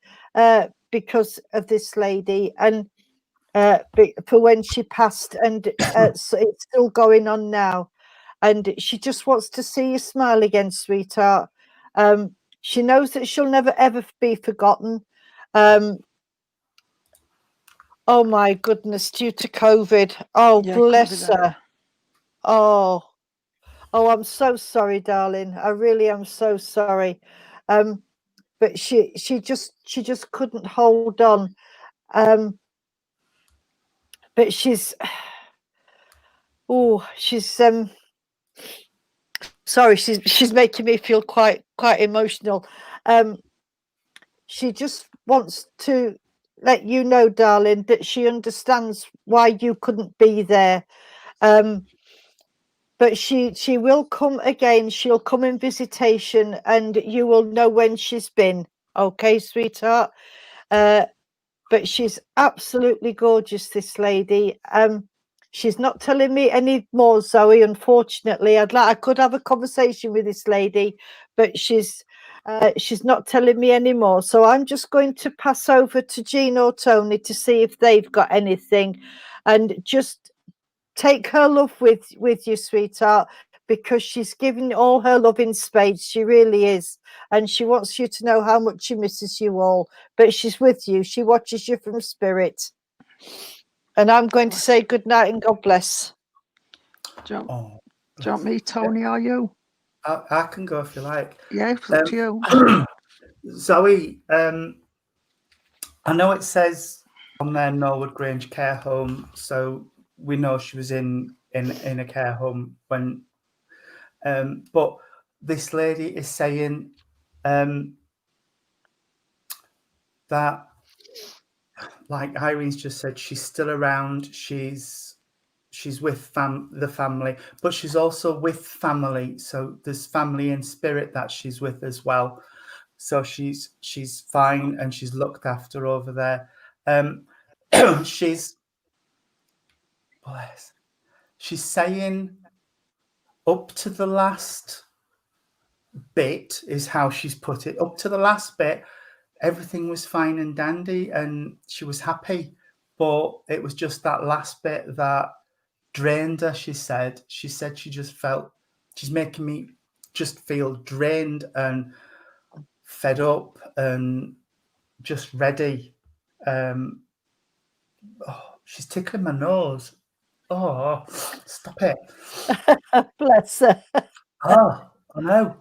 because of this lady. And for when she passed, and so it's still going on now. And she just wants to see you smile again, sweetheart. She knows that she'll never, ever be forgotten. Oh my goodness, due to COVID. Oh, Yeah, bless COVID, her. Oh, I'm so sorry, darling. I really am so sorry. But she just couldn't hold on. But she's sorry, she's making me feel quite emotional. She just wants to let you know, darling, that she understands why you couldn't be there. But she will come again. She'll come in visitation, and you will know when she's been. Okay, sweetheart. But she's absolutely gorgeous, this lady. She's not telling me any more, Zoe. Unfortunately, I could have a conversation with this lady, but she's not telling me anymore. So I'm just going to pass over to Jean or Tony to see if they've got anything, and just take her love with you, sweetheart, because she's giving all her love in spades. She really is. And she wants you to know how much she misses you all. But she's with you. She watches you from spirit. And I'm going to say good night and God bless. Do you want me, Tony, or you? I can go if you like. Yeah, it's up to you. Zoe, I know it says on there Norwood Grange care home, so we know she was in a care home when, but this lady is saying that, like Irene's just said, she's still around. She's with the family, but she's also with family. So there's family in spirit that she's with as well. So she's fine and she's looked after over there. She's saying up to the last bit is how she's put it. Up to the last bit, everything was fine and dandy and she was happy, but it was just that last bit that drained her. She said she just felt, she's making me just feel drained and fed up and just ready. She's tickling my nose. Oh, stop it. Bless her. Oh, I know.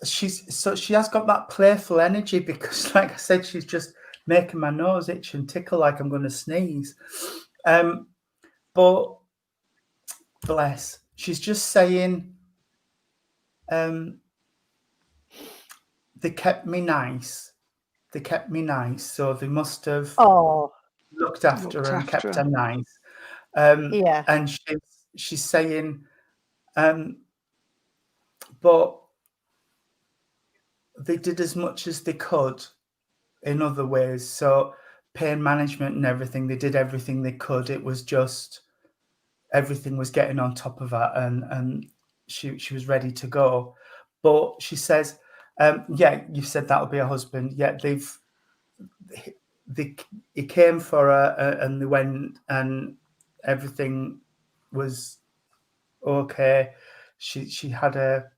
She has got that playful energy because, like I said, she's just making my nose itch and tickle like I'm going to sneeze. But bless, she's just saying, they kept me nice. They kept me nice, so they must have looked after her and kept her nice. Yeah. And she's saying, but they did as much as they could in other ways. So pain management and everything, they did everything they could. It was just everything was getting on top of her, and she was ready to go. But she says, yeah, you said that'll be her husband. Yeah, he came for her and they went and everything was okay. She had a,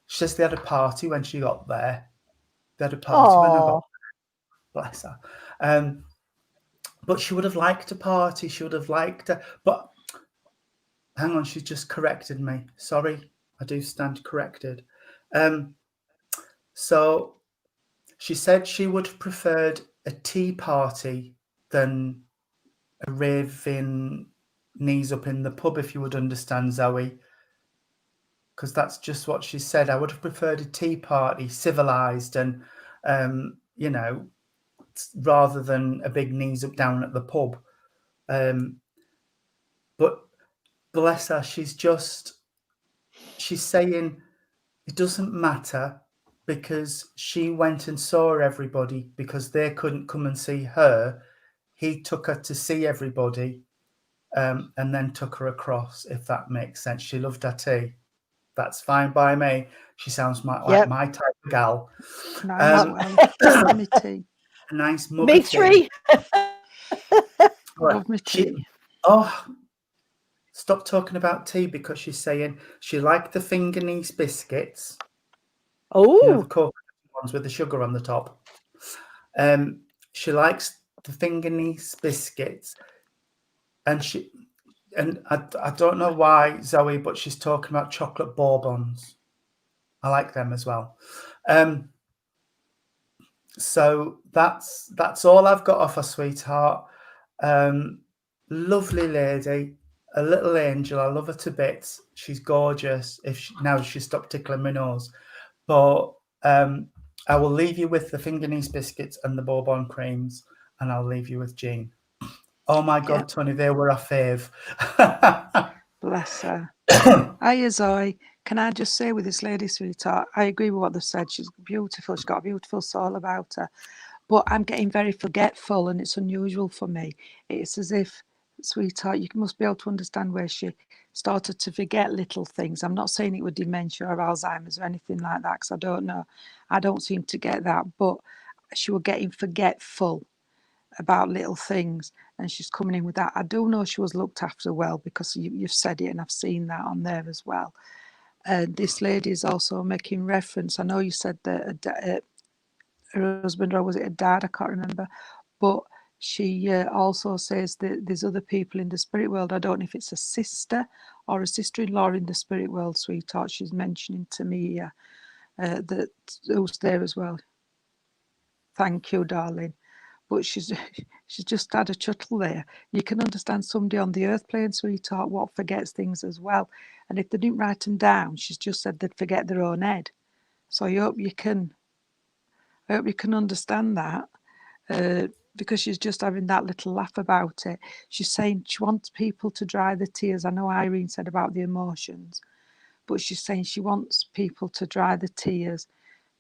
she says they had a party when she got there. They had a party when I got there. Bless her. But she would have liked a party. She would have liked a, but hang on, she just corrected me. Sorry, I do stand corrected. So she said she would have preferred a tea party than a raving knees up in the pub, if you would understand, Zoe. Because that's just what she said. I would have preferred a tea party, civilized and, you know, rather than a big knees up down at the pub. But bless her, she's saying it doesn't matter because she went and saw everybody because they couldn't come and see her. he took her to see everybody, and then took her across, if that makes sense. She loved her tea. That's fine by me. She sounds like my type of gal. Nice, well, me tea. A nice mug Me of tea. three. Love me tea. Stop talking about tea, because she's saying she liked the fingernails biscuits. Oh, you know, the coconut ones with the sugar on the top. She likes the fingernails biscuits, and I don't know why, Zoe, but she's talking about chocolate bourbons. I like them as well. So that's all I've got off her, sweetheart. Lovely lady, a little angel. I love her to bits. She's gorgeous. Now she stopped tickling my nose, but I will leave you with the fingernails biscuits and the bourbon creams, and I'll leave you with Jean. Oh my God, Tony, they were a fave. Bless her. Hiya, Zoe. Can I just say with this lady, sweetheart, I agree with what they said. She's beautiful. She's got a beautiful soul about her. But I'm getting very forgetful, and it's unusual for me. It's as if, sweetheart, you must be able to understand where she started to forget little things. I'm not saying it was dementia or Alzheimer's or anything like that, because I don't know. I don't seem to get that. But she was getting forgetful about little things, and she's coming in with that. I do know she was looked after well, because you've said it, and I've seen that on there as well. This lady is also making reference. I know you said that her husband, or was it a dad? I can't remember. But she also says that there's other people in the spirit world. I don't know if it's a sister or a sister-in-law in the spirit world, sweetheart. She's mentioning to me here that who's there as well. Thank you, darling. But she's just had a chuckle there. You can understand somebody on the earth plane, sweetheart, what forgets things as well. And if they didn't write them down, she's just said they'd forget their own head. So I hope you can understand that, because she's just having that little laugh about it. She's saying she wants people to dry the tears. I know Irene said about the emotions, but she's saying she wants people to dry the tears,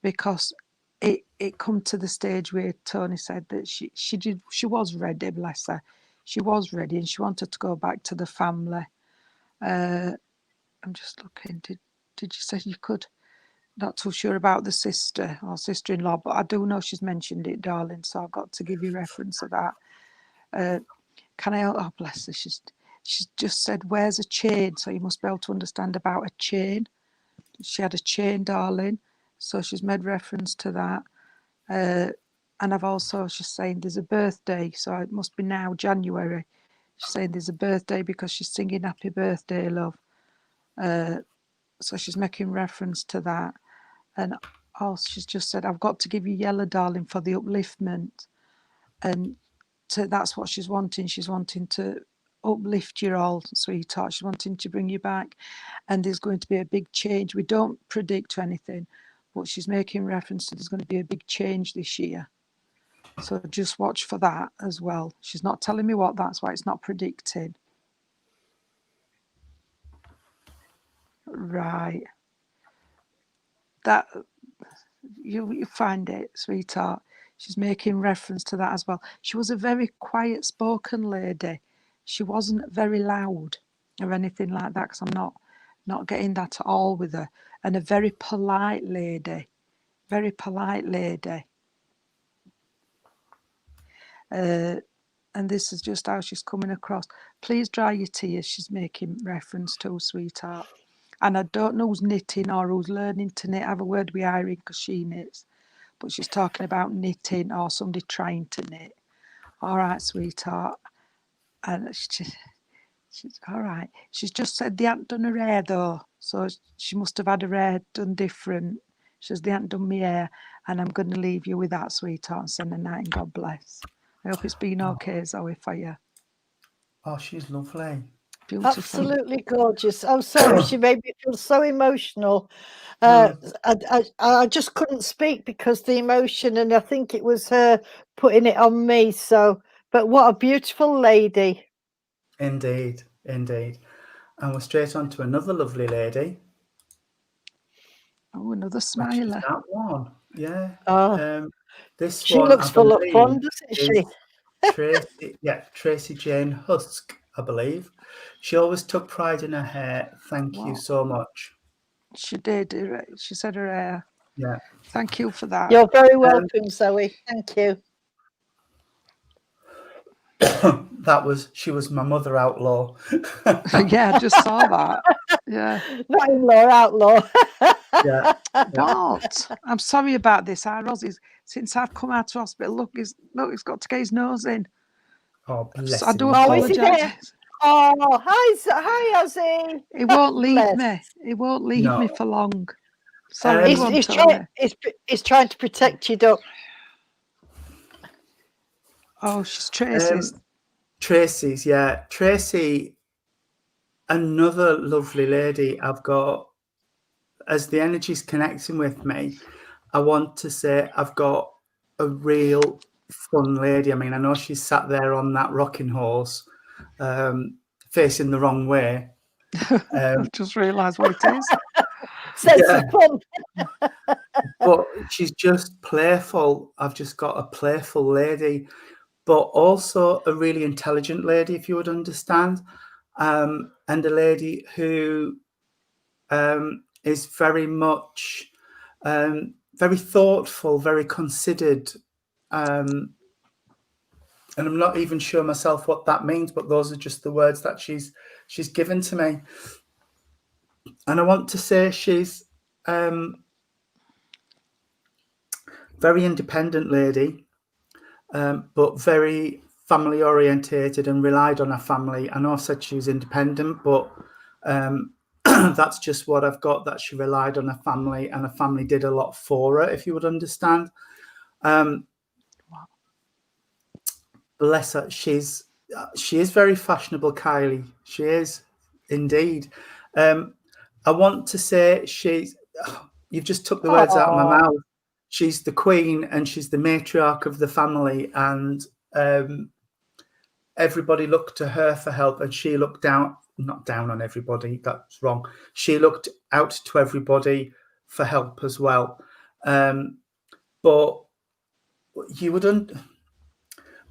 because it come to the stage where Tony said that she was ready, bless her. She was ready, and she wanted to go back to the family. I'm just looking. Did you say you could? Not too sure about the sister or sister-in-law, but I do know she's mentioned it, darling. So I've got to give you reference to that. Can I? Oh, bless her. She's just said, "Where's a chain?" So you must be able to understand about a chain. She had a chain, darling. So she's made reference to that. And I've also, she's saying there's a birthday, so it must be now January. She's saying there's a birthday because she's singing happy birthday, love. So she's making reference to that. And also she's just said, I've got to give you yellow, darling, for the upliftment. And that's what she's wanting. She's wanting to uplift you all, sweetheart. She's wanting to bring you back. And there's going to be a big change. We don't predict anything, but she's making reference to there's going to be a big change this year. So just watch for that as well. She's not telling me what, that's why it's not predicting. Right. That you find it, sweetheart. She's making reference to that as well. She was a very quiet spoken lady. She wasn't very loud or anything like that, because I'm not getting that at all with her. And a very polite lady. Very polite lady. And this is just how she's coming across. Please dry your tears, she's making reference to, sweetheart. And I don't know who's knitting or who's learning to knit. I have a word with Irene because she knits. But she's talking about knitting or somebody trying to knit. All right, sweetheart. And she's all right. She's just said they hadn't done her hair though. So she must have had her hair done different. She says they hadn't done my hair. And I'm going to leave you with that, sweetheart, and send a night and God bless. I hope it's been okay, Zoe, for you. Oh, she's lovely. Beautiful. Absolutely gorgeous. I'm sorry, she made me feel so emotional. I just couldn't speak because the emotion, and I think it was her putting it on me. So, but what a beautiful lady. Indeed, indeed. And we're straight on to another lovely lady. Oh, another smiler. That one, yeah. Oh, This she one, looks full of fun, doesn't she? Tracy Jane Husk, I believe. She always took pride in her hair. Thank you so much. She did. She said her hair. Yeah. Thank you for that. You're very welcome, Zoe. Thank you. She was my mother outlaw. Yeah, I just saw that. Yeah. Not in-law, outlaw. Yeah. What? I'm sorry about this. Rosie's, since I've come out of hospital, look, he's got to get his nose in. Oh, bless I do him. apologise. Oh, hi, Ozzy. He won't leave me. He won't leave me for long. Sorry, he's trying to protect you, Duck. Oh, she's Tracy's. Tracy's, yeah. Tracy, another lovely lady I've got. As the energy's connecting with me, I want to say I've got a real fun lady. I mean, I know she's sat there on that rocking horse, facing the wrong way. I've just realised what it is. Fun. But she's just playful. I've just got a playful lady, but also a really intelligent lady, if you would understand, and a lady who is very much very thoughtful, very considered, and I'm not even sure myself what that means, but those are just the words that she's given to me. And I want to say she's very independent lady, but very family orientated and relied on her family. I know I said she was independent, but that's just what I've got, that she relied on her family, and her family did a lot for her, if you would understand. Bless her. She is very fashionable, Kylie. She is indeed. I want to say you've just took the words out of my mouth. She's the queen and she's the matriarch of the family, and everybody looked to her for help, and she looked not down on everybody, that's wrong. She looked out to everybody for help as well. But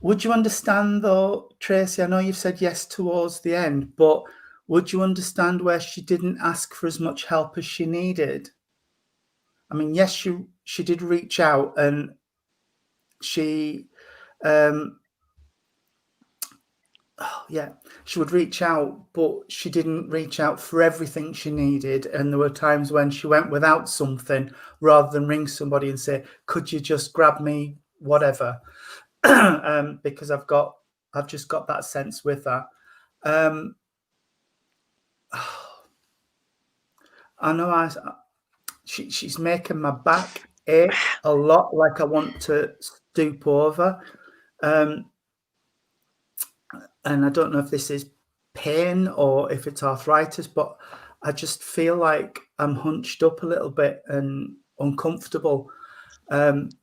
would you understand though, Tracy? I know you've said yes towards the end, but would you understand where she didn't ask for as much help as she needed? I mean, yes, she did reach out, and she she would reach out, but she didn't reach out for everything she needed. And there were times when she went without something rather than ring somebody and say, could you just grab me whatever? Because I've just got that sense with her. I know she's making my back ache a lot, like I want to stoop over. And I don't know if this is pain or if it's arthritis, but I just feel like I'm hunched up a little bit and uncomfortable. And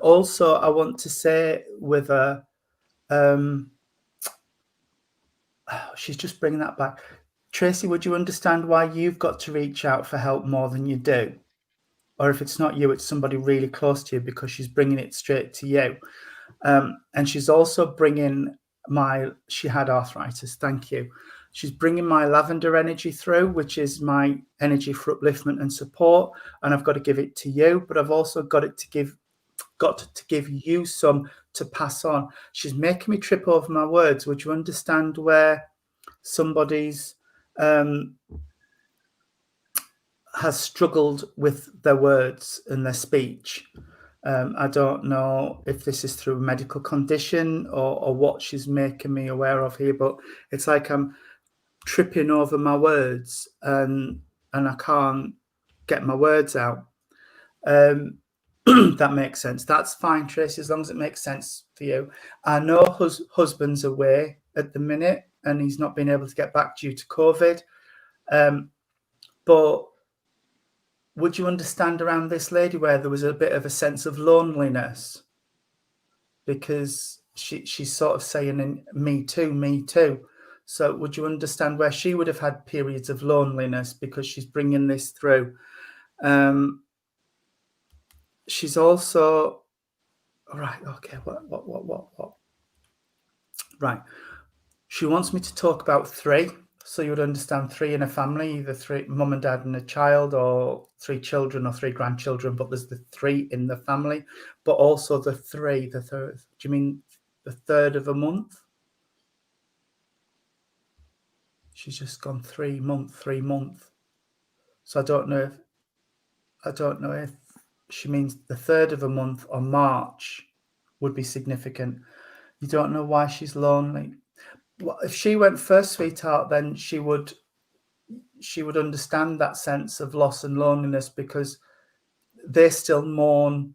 also I want to say with her, she's just bringing that back. Tracy, would you understand why you've got to reach out for help more than you do? Or if it's not you, it's somebody really close to you, because she's bringing it straight to you. And she's also bringing she had arthritis, thank you. She's bringing my lavender energy through, which is my energy for upliftment and support. And I've got to give it to you, but I've also got to give you some to pass on. She's making me trip over my words. Would you understand where somebody's has struggled with their words and their speech? I don't know if this is through a medical condition or what she's making me aware of here, but it's like I'm tripping over my words and I can't get my words out. That makes sense. That's fine, Tracy, as long as it makes sense for you. I know husband's away at the minute and he's not been able to get back due to COVID. But would you understand around this lady where there was a bit of a sense of loneliness? Because she's sort of saying, me too, me too. So would you understand where she would have had periods of loneliness because she's bringing this through? She's also, all right, okay, what? Right. She wants me to talk about 3. So you would understand 3 in a family, either 3 mum and dad and a child, or 3 children or 3 grandchildren, but there's the 3 in the family, but also the third. Do you mean the third of a month? She's just gone 3 month. So I don't know if she means the third of a month or March would be significant. You don't know why she's lonely. Well, if she went first, sweetheart, then she would understand that sense of loss and loneliness, because they still mourn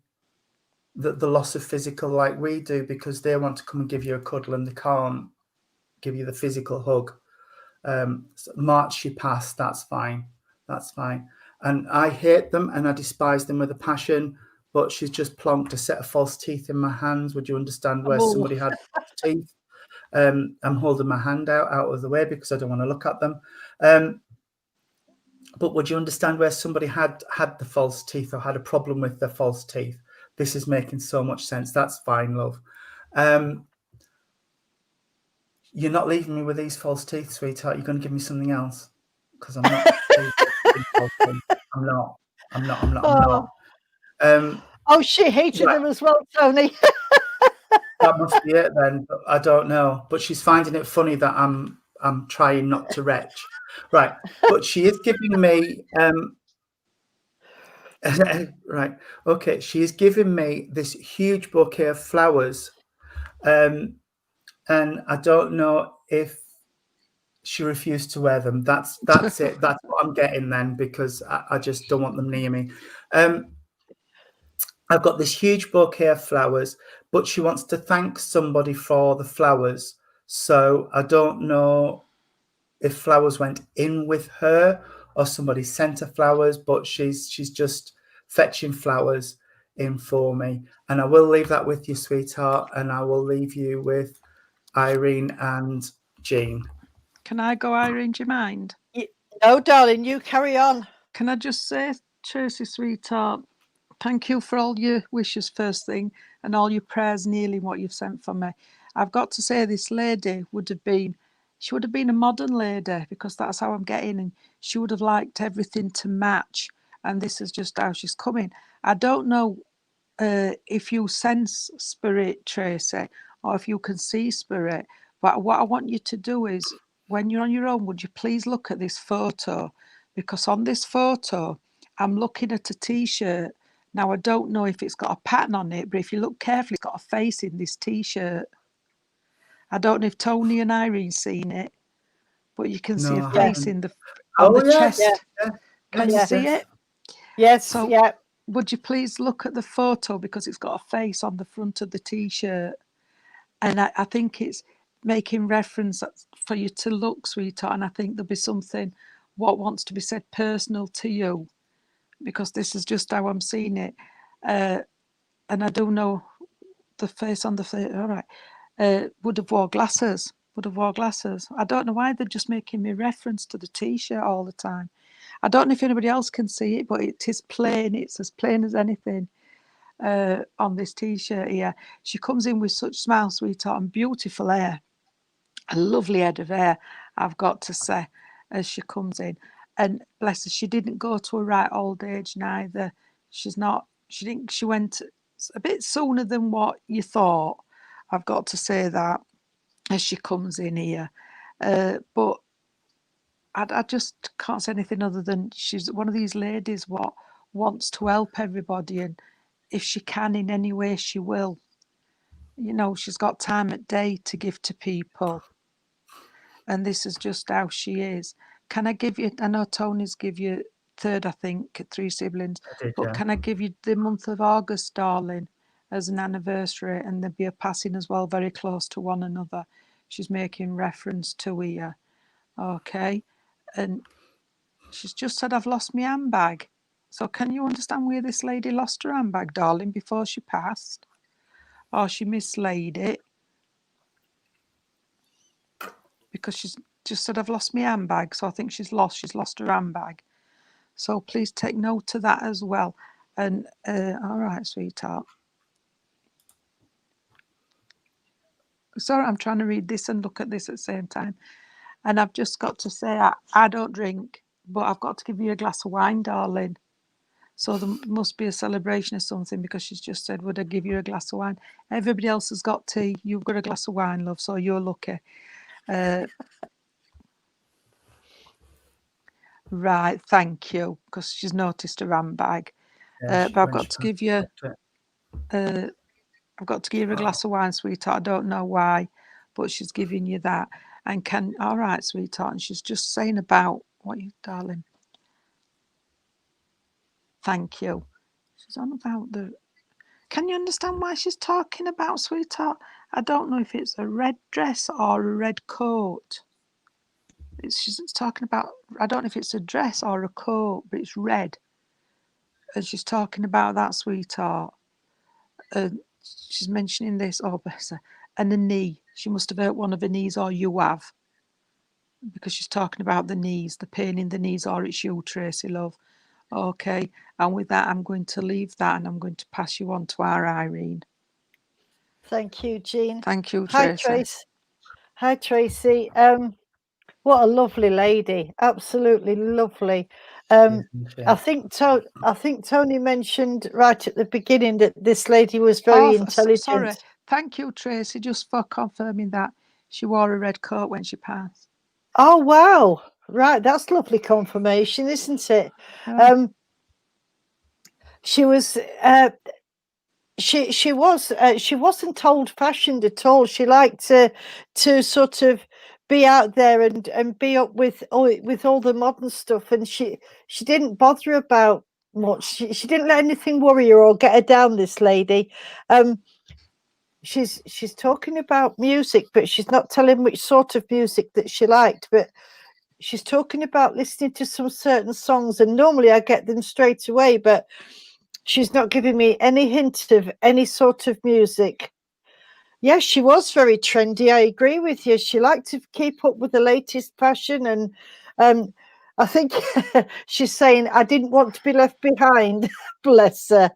the loss of physical like we do, because they want to come and give you a cuddle and they can't give you the physical hug. So March she passed, that's fine. And I hate them and I despise them with a passion, but she's just plonked a set of false teeth in my hands. Would you understand where somebody had false teeth? I'm holding my hand out of the way because I don't want to look at them. But would you understand where somebody had the false teeth or had a problem with their false teeth? This is making so much sense. That's fine, love. You're not leaving me with these false teeth, sweetheart. You're going to give me something else, because I'm not. I'm not. Oh, she hated them as well, Tony. That must be it then. But I don't know. But she's finding it funny that I'm trying not to retch. Right. But she is giving me right. Okay. She is giving me this huge bouquet of flowers. And I don't know if she refused to wear them. That's it. That's what I'm getting then, because I just don't want them near me. I've got this huge bouquet of flowers, but she wants to thank somebody for the flowers. So I don't know if flowers went in with her or somebody sent her flowers, but she's just fetching flowers in for me. And I will leave that with you, sweetheart, and I will leave you with Irene and Jean. Can I go, Irene? Do you mind? No, darling, you carry on. Can I just say, Tracy, sweetheart, thank you for all your wishes first thing, and all your prayers, nearly what you've sent for me. I've got to say, this lady would have been a modern lady, because that's how I'm getting, and she would have liked everything to match, and this is just how she's coming. I don't know if you sense spirit, Tracy, or if you can see spirit, but what I want you to do is, when you're on your own, would you please look at this photo? Because on this photo, I'm looking at a t-shirt. Now, I don't know if it's got a pattern on it, but if you look carefully, it's got a face in this t-shirt. I don't know if Tony and Irene seen it, but you can see a face in the chest. Yeah. Can you see it? Yes. So, would you please look at the photo, because it's got a face on the front of the t-shirt, and I think it's making reference for you to look, sweetheart, and I think there'll be something what wants to be said personal to you, because this is just how I'm seeing it, and I do know the face on the face. All right, would have wore glasses. I don't know why they're just making me reference to the t-shirt all the time. I don't know if anybody else can see it, but it is plain. It's as plain as anything on this t-shirt here. She comes in with such smile, sweetheart, and beautiful hair. A lovely head of hair, I've got to say, as she comes in. And bless her, she didn't go to a right old age neither. She went a bit sooner than what you thought. I've got to say that as she comes in here. But I just can't say anything other than she's one of these ladies what wants to help everybody, and if she can in any way, she will. You know, she's got time at day to give to people. And this is just how she is. Can I give you, I know Tony's give you third, I think, 3 siblings, but can I give you the month of August, darling, as an anniversary, and they'll be a passing as well, very close to one another. She's making reference to here. Okay. And she's just said, I've lost my handbag. So can you understand where this lady lost her handbag, darling, before she passed? Or she mislaid it? Because she's just said, I've lost my handbag. So I think she's lost her handbag. So please take note of that as well. And all right, sweetheart. sorry, I'm trying to read this and look at this at the same time. And I've just got to say, I don't drink, but I've got to give you a glass of wine, darling. So there must be a celebration or something, because she's just said, would I give you a glass of wine? Everybody else has got tea. You've got a glass of wine, love, so you're lucky. Right, thank you, because she's noticed a handbag. But I've got to give you... I've got to give her a glass of wine, sweetheart. I don't know why, but she's giving you that. And all right, sweetheart. And she's just saying about what you, darling. Thank you. She's on about the... Can you understand why she's talking about, sweetheart? I don't know if it's a red dress or a red coat. She's talking about, I don't know if it's a dress or a coat, but it's red. And she's talking about that, sweetheart. She's mentioning this, oh bless her, and the knee. She must have hurt one of her knees, or you have, because she's talking about the knees, the pain in the knees, or it's you, Tracy, love. Okay, and with that, I'm going to leave that, and I'm going to pass you on to our Irene. Thank you, Jean. Thank you, Tracy. Hi, Trace. Hi, Tracy. What a lovely lady! Absolutely lovely. I think Tony mentioned right at the beginning that this lady was very intelligent. Sorry. Thank you, Tracy, just for confirming that she wore a red coat when she passed. Oh wow! Right, that's lovely confirmation, isn't it? She was. She wasn't old-fashioned at all. She liked to sort of be out there and be up with all the modern stuff, and she didn't bother about much. She didn't let anything worry her or get her down, this lady. She's talking about music, but she's not telling which sort of music that she liked, but she's talking about listening to some certain songs, and normally I get them straight away, but she's not giving me any hint of any sort of music. Yes, she was very trendy. I agree with you. She liked to keep up with the latest fashion, and I think she's saying, I didn't want to be left behind. Bless her.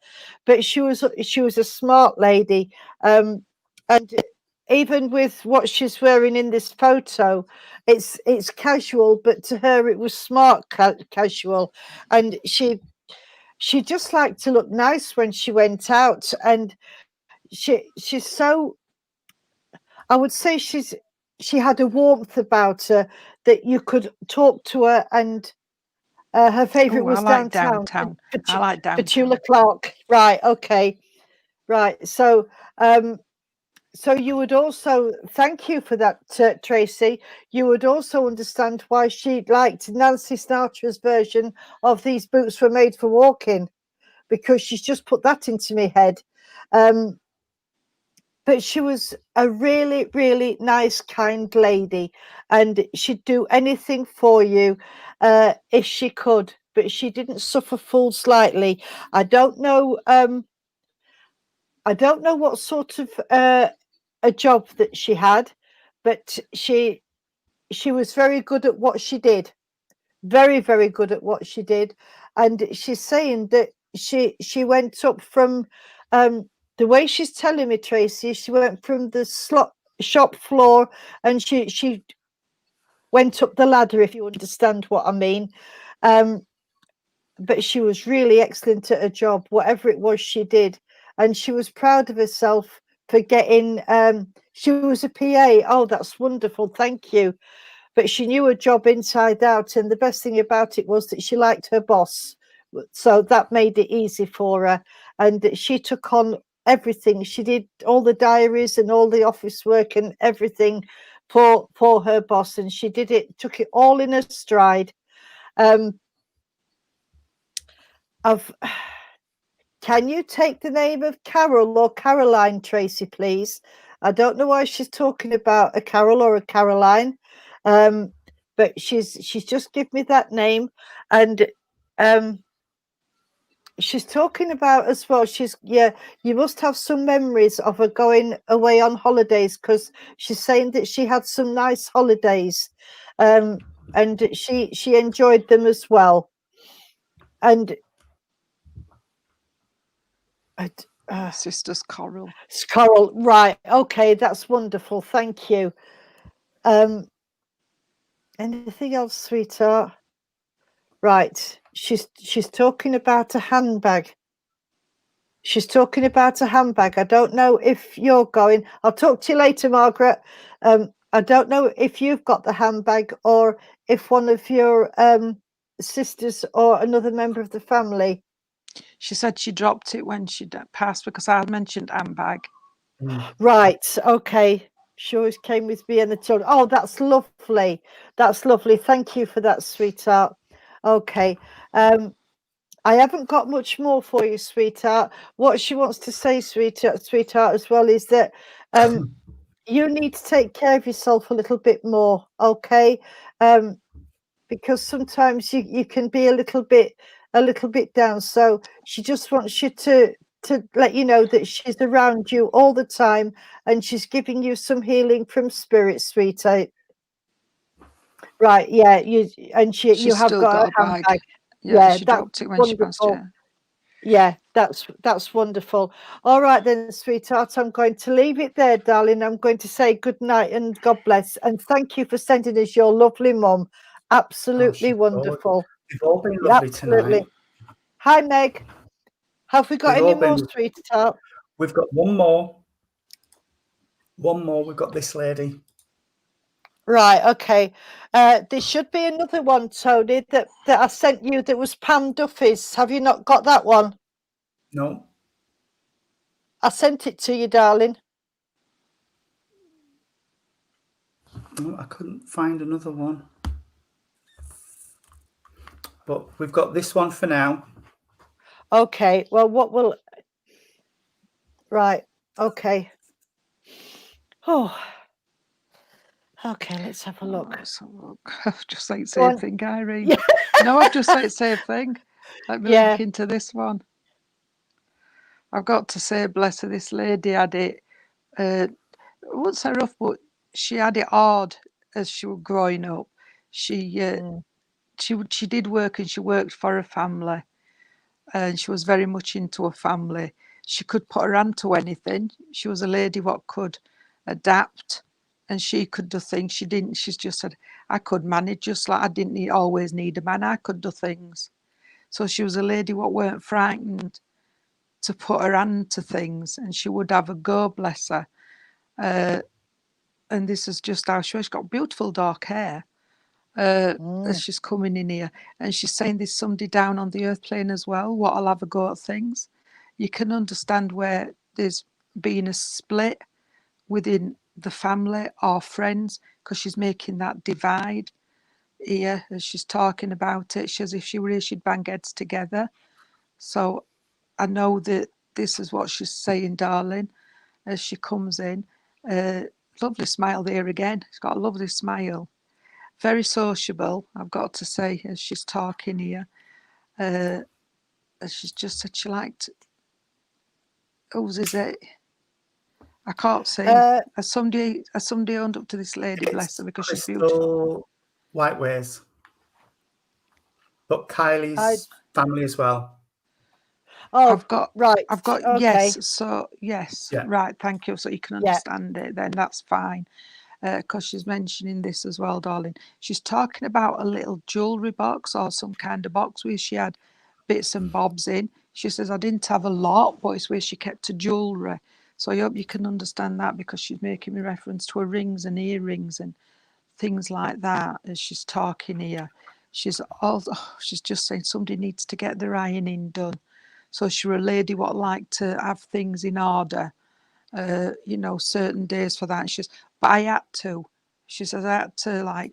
But she was a smart lady. And even with what she's wearing in this photo, it's casual, but to her it was smart casual. And she just liked to look nice when she went out, and she's so, I would say she had a warmth about her that you could talk to her, and her favorite was downtown. I like downtown. Petula Clark. Right, okay. Right. So so you would also, thank you for that, Tracy. You would also understand why she liked Nancy Sinatra's version of These Boots Were Made for Walking, because she's just put that into my head. But she was a really, really nice, kind lady, and she'd do anything for you if she could, but she didn't suffer fools lightly. I don't know what sort of a job that she had, but she was very good at what she did. Very, very good at what she did. And she's saying that she went up from the way she's telling me, Tracy, she went from the shop floor, and she went up the ladder, if you understand what I mean. But she was really excellent at her job, whatever it was she did. And she was proud of herself for getting, she was a PA. Oh, that's wonderful. Thank you. But she knew her job inside out. And the best thing about it was that she liked her boss. So that made it easy for her. And she took on everything. She did all the diaries and all the office work and everything for her boss. And she took it all in her stride. Can you take the name of Carol or Caroline, Tracy, please? I don't know why she's talking about a Carol or a Caroline, but she's just given me that name, and she's talking about as well. You must have some memories of her going away on holidays, because she's saying that she had some nice holidays, and she enjoyed them as well. And Sisters Coral. Coral, right? Okay, that's wonderful. Thank you. Anything else, sweetheart? Right. She's talking about a handbag. She's talking about a handbag. I don't know if you're going. I'll talk to you later, Margaret. I don't know if you've got the handbag or if one of your sisters or another member of the family. She said she dropped it when she passed because I mentioned handbag. Right. Okay. She always came with me and the children. Oh, that's lovely. That's lovely. Thank you for that, sweetheart. Okay. I haven't got much more for you, sweetheart. What she wants to say, sweetheart, as well, is that you need to take care of yourself a little bit more, okay? Because sometimes you can be a little bit down. So she just wants you to let you know that she's around you all the time and she's giving you some healing from spirit, sweetheart. Right, yeah, you have still got a bag. handbag. Yeah, she dropped it when she passed. Yeah, that's wonderful. All right then, sweetheart, I'm going to leave it there, darling. I'm going to say good night and God bless. And thank you for sending us your lovely mum. Absolutely wonderful. You've all been lovely tonight. Hi, Meg. Have we got any more, sweetheart? We've got one more. We've got this lady. Right, okay. There should be another one, Tony, that I sent you that was Pam Duffy's. Have you not got that one? No. I sent it to you, darling. No, I couldn't find another one. But we've got this one for now. Okay, well, right, okay. Oh, okay, let's have a look. I've just like same thing, Irene. Yeah. No, I've just like same thing. Let me link into this one. I've got to say, bless her, this lady had it. I wouldn't say rough, but she had it hard as she was growing up. She did work and she worked for a family, and she was very much into a family. She could put her hand to anything. She was a lady what could adapt, and she could do things. She didn't. She's just said, I could manage just like I didn't always need a man. I could do things. So she was a lady what weren't frightened to put her hand to things, and she would have a go, bless her. And this is just how she's got beautiful dark hair. As she's coming in here, and she's saying there's somebody down on the earth plane as well what'll have a go at things. You can understand where there's been a split within the family or friends, because she's making that divide here as she's talking about it. She, as if she really she'd bang heads together. So I know that this is what she's saying, darling, as she comes in. Lovely smile there again. She's got a lovely smile. Very sociable, I've got to say, as she's talking here. As she's just said she liked. Whose is it? I can't see. Has somebody owned up to this lady, bless her, because she's beautiful. Whiteways. But Kylie's family as well. Oh, I've got okay. Yes. So yes, yeah. Right. Thank you. So you can understand it. Then that's fine. Because she's mentioning this as well, darling. She's talking about a little jewellery box or some kind of box where she had bits and bobs in. She says, I didn't have a lot, but it's where she kept her jewellery. So I hope you can understand that, because she's making me reference to her rings and earrings and things like that as she's talking here. She's just saying somebody needs to get their ironing done. So she's a lady what like to have things in order. Certain days for that. And she says, but I had to. She says, I had to like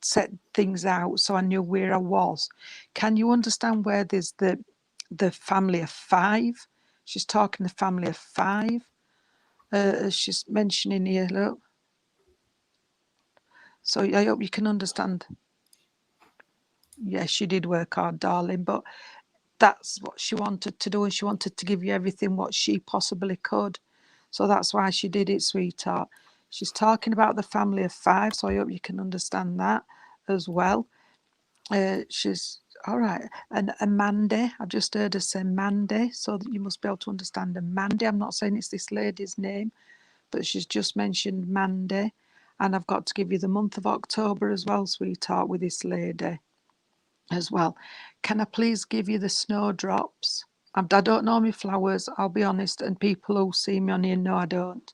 set things out so I knew where I was. Can you understand where there's the family of 5? She's talking the family of 5. She's mentioning here, look. So I hope you can understand. Yes, she did work hard, darling, but that's what she wanted to do, and she wanted to give you everything what she possibly could. So that's why she did it, sweetheart. She's talking about the family of 5, so I hope you can understand that as well. She's all right. And Mandy, I've just heard her say Mandy, so that you must be able to understand her. Mandy, I'm not saying it's this lady's name, but she's just mentioned Mandy. And I've got to give you the month of October as well, sweetheart, with this lady as well. Can I please give you the snowdrops? I don't know my flowers, I'll be honest, and people who see me on here know I don't.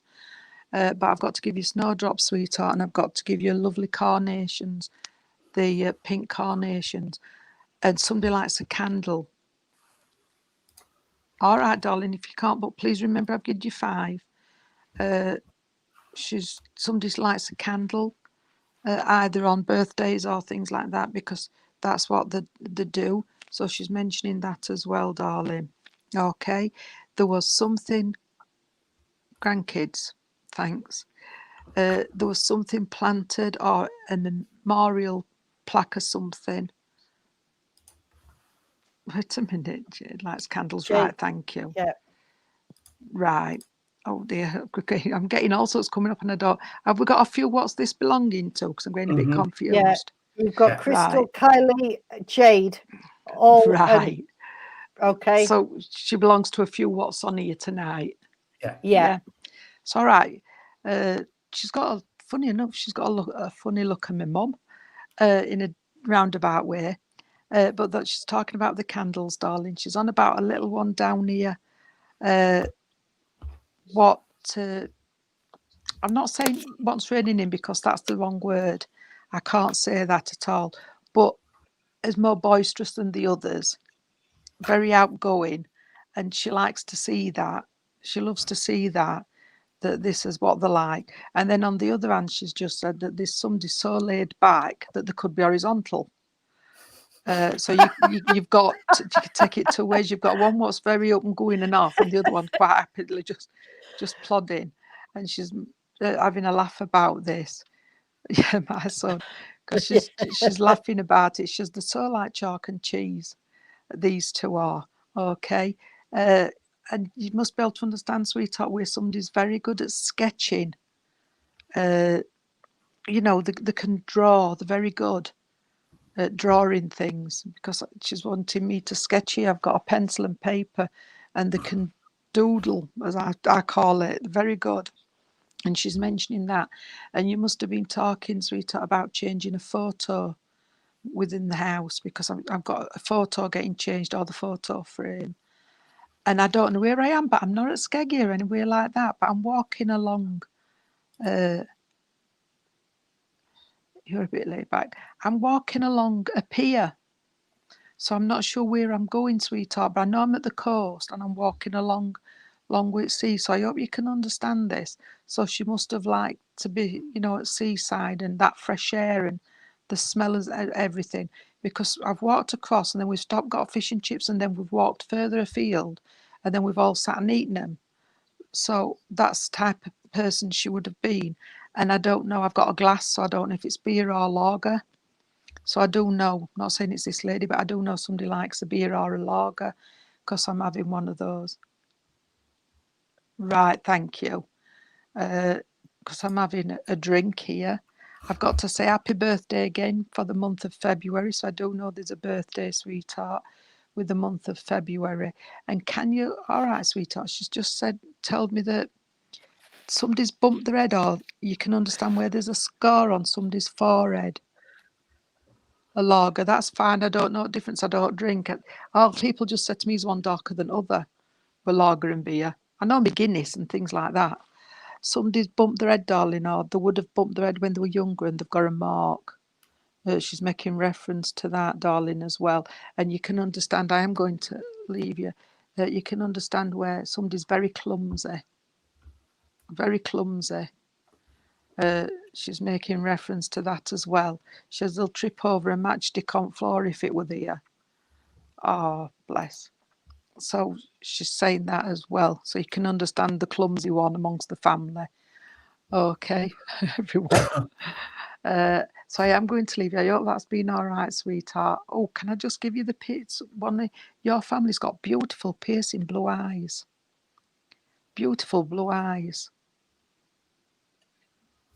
But I've got to give you snowdrops, sweetheart, and I've got to give you lovely carnations, the pink carnations, and somebody likes a candle. All right, darling, if you can't, but please remember I've given you 5. Somebody likes a candle, either on birthdays or things like that, because that's what they do. So she's mentioning that as well, darling. Okay, there was something, grandkids, thanks. There was something planted or a memorial plaque or something. Wait a minute, Jade likes candles, Jade, right? Thank you. Yeah. Right. Oh dear, okay. I'm getting all sorts coming up, and I don't. Have we got a few? What's this belonging to? Because I'm getting a bit confused. Yeah, you've got Yeah. Crystal, Right. Kylie, Jade, all Right. okay. So she belongs to a few what's on here tonight. Yeah. It's all right. She's got funny enough, she's got a funny look at my mum, in a roundabout way. But that she's talking about the candles, darling. She's on about a little one down here. I'm not saying what's raining in, because that's the wrong word. I can't say that at all. But is more boisterous than the others, very outgoing, and she likes to see that. She loves to see that this is what they're like. And then on the other hand, she's just said that there's somebody so laid back that they could be horizontal. So you've got you can take it two ways. You've got one what's very up and going and off, and the other one quite happily just plodding. And she's having a laugh about this. Yeah, my son, because she's laughing about it. They're so like chalk and cheese. These two are okay. And you must be able to understand, sweetheart, where somebody's very good at sketching. They can draw. They're very good at drawing things, because she's wanting me to sketch here. I've got a pencil and paper, and they can doodle, as I call it. Very good. And she's mentioning that. And you must have been talking, sweetheart, about changing a photo within the house, because I've got a photo getting changed, or the photo frame. And I don't know where I am, but I'm not at Skeggy or anywhere like that. But I'm walking along. You're a bit laid back. I'm walking along a pier. So I'm not sure where I'm going, sweetheart, but I know I'm at the coast and I'm walking along with sea. So I hope you can understand this. So she must have liked to be, at seaside and that fresh air and the smell of everything. Because I've walked across and then we've stopped, got fish and chips, and then we've walked further afield, and then we've all sat and eaten them. So that's the type of person she would have been. And I don't know, I've got a glass, so I don't know if it's beer or lager. So I do know, I'm not saying it's this lady, but I do know somebody likes a beer or a lager, because I'm having one of those. Right, thank you. Because I'm having a drink here. I've got to say happy birthday again for the month of February. So I do know there's a birthday, sweetheart, with the month of February. And can you, all right, sweetheart, she's just told me that somebody's bumped their head, or you can understand where there's a scar on somebody's forehead. A lager, that's fine. I don't know what difference. I don't drink it. All people just said to me is one darker than other with lager and beer. I know my Guinness and things like that. Somebody's bumped their head, darling, or they would have bumped their head when they were younger and they've got a mark. She's making reference to that, darling, as well. And you can understand, I am going to leave you. You can understand where somebody's very clumsy. Very clumsy. She's making reference to that as well. She says they'll trip over a matchstick on floor if it were there. Oh, bless. So she's saying that as well. So you can understand the clumsy one amongst the family. Okay, everyone. So I am going to leave you. I hope that's been all right, sweetheart. Oh, can I just give you the pits? Your family's got beautiful piercing blue eyes. Beautiful blue eyes.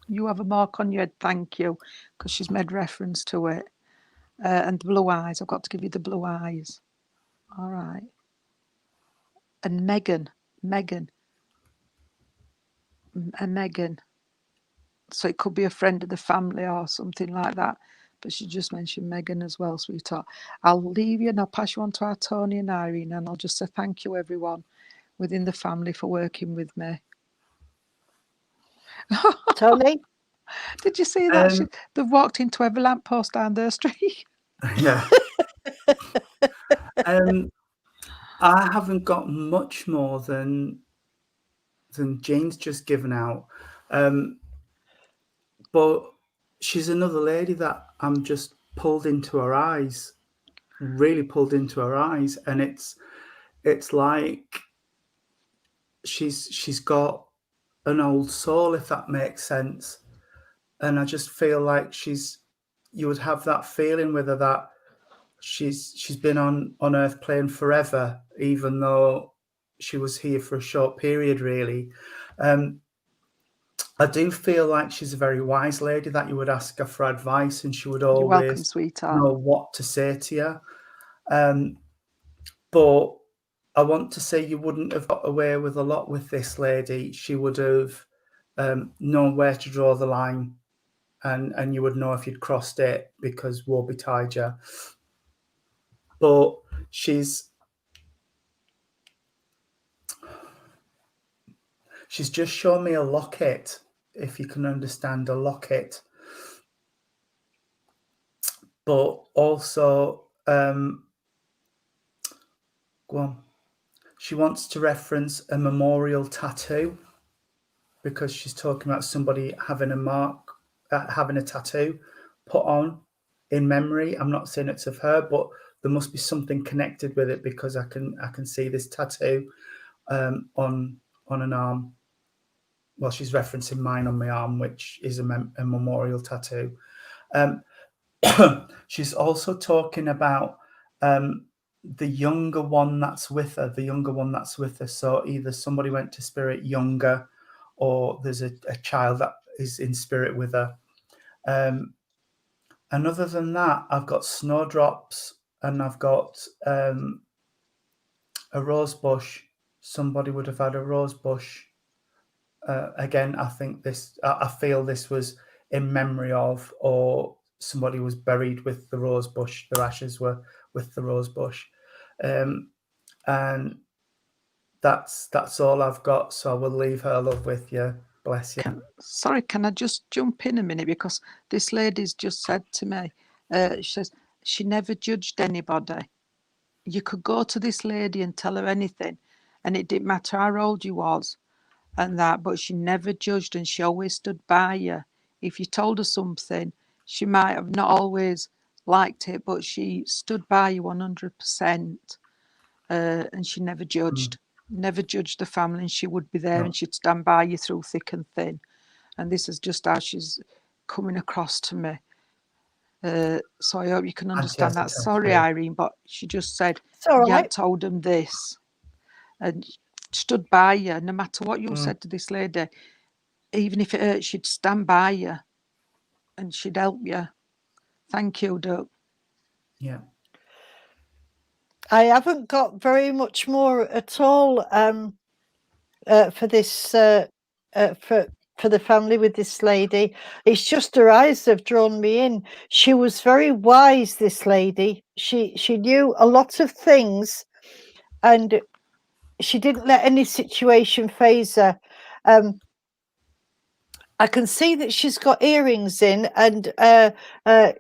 You have a mark on your head, thank you, because she's made reference to it. And the blue eyes. I've got to give you the blue eyes. All right. And Megan. So it could be a friend of the family or something like that. But she just mentioned Megan as well, sweetheart. I'll leave you and I'll pass you on to our Tony and Irene, and I'll just say thank you, everyone within the family, for working with me. Tony? Did you see that? They've walked into every lamppost down their street. Yeah. I haven't got much more than Jane's just given out. But she's another lady that I'm just pulled into her eyes, really pulled into her eyes. And it's like she's got an old soul, if that makes sense. And I just feel like you would have that feeling with her that she's been on Earth playing forever, even though she was here for a short period, really. I do feel like she's a very wise lady that you would ask her for advice, and she would always You're welcome, sweetheart. know what to say to you. But I want to say you wouldn't have got away with a lot with this lady. She would have known where to draw the line, and you would know if you'd crossed it, because woe betide you. But she's just shown me a locket, if you can understand a locket. But also, go on. She wants to reference a memorial tattoo, because she's talking about somebody having a tattoo put on in memory. I'm not saying it's of her, but there must be something connected with it, because I can see this tattoo on an arm. Well, she's referencing mine on my arm, which is a memorial tattoo. She's also talking about the younger one that's with her. So either somebody went to spirit younger, or there's a child that is in spirit with her. And other than that, I've got snowdrops, and I've got a rose bush. Somebody would have had a rose bush. Again, I feel this was in memory of, or somebody was buried with the rose bush. Their ashes were with the rose bush. And that's all I've got. So I will leave her love with you. Bless you. Can I just jump in a minute? Because this lady's just said to me, she says she never judged anybody. You could go to this lady and tell her anything, and it didn't matter how old you was and that, but she never judged, and she always stood by you. If you told her something, she might have not always liked it, but she stood by you 100%, and she never judged. Never judged the family, and she would be there, and she'd stand by you through thick and thin. And this is just how she's coming across to me. So I hope you can understand that. Sorry, Irene, but she just said you had told them this, and stood by you. No matter what you said to this lady, even if it hurt, she'd stand by you, and she'd help you. Thank you, Doug. Yeah. I haven't got very much more at all for this for the family with this lady. It's just her eyes have drawn me in. She was very wise, this lady. She knew a lot of things, and she didn't let any situation faze her. I can see that she's got earrings in, and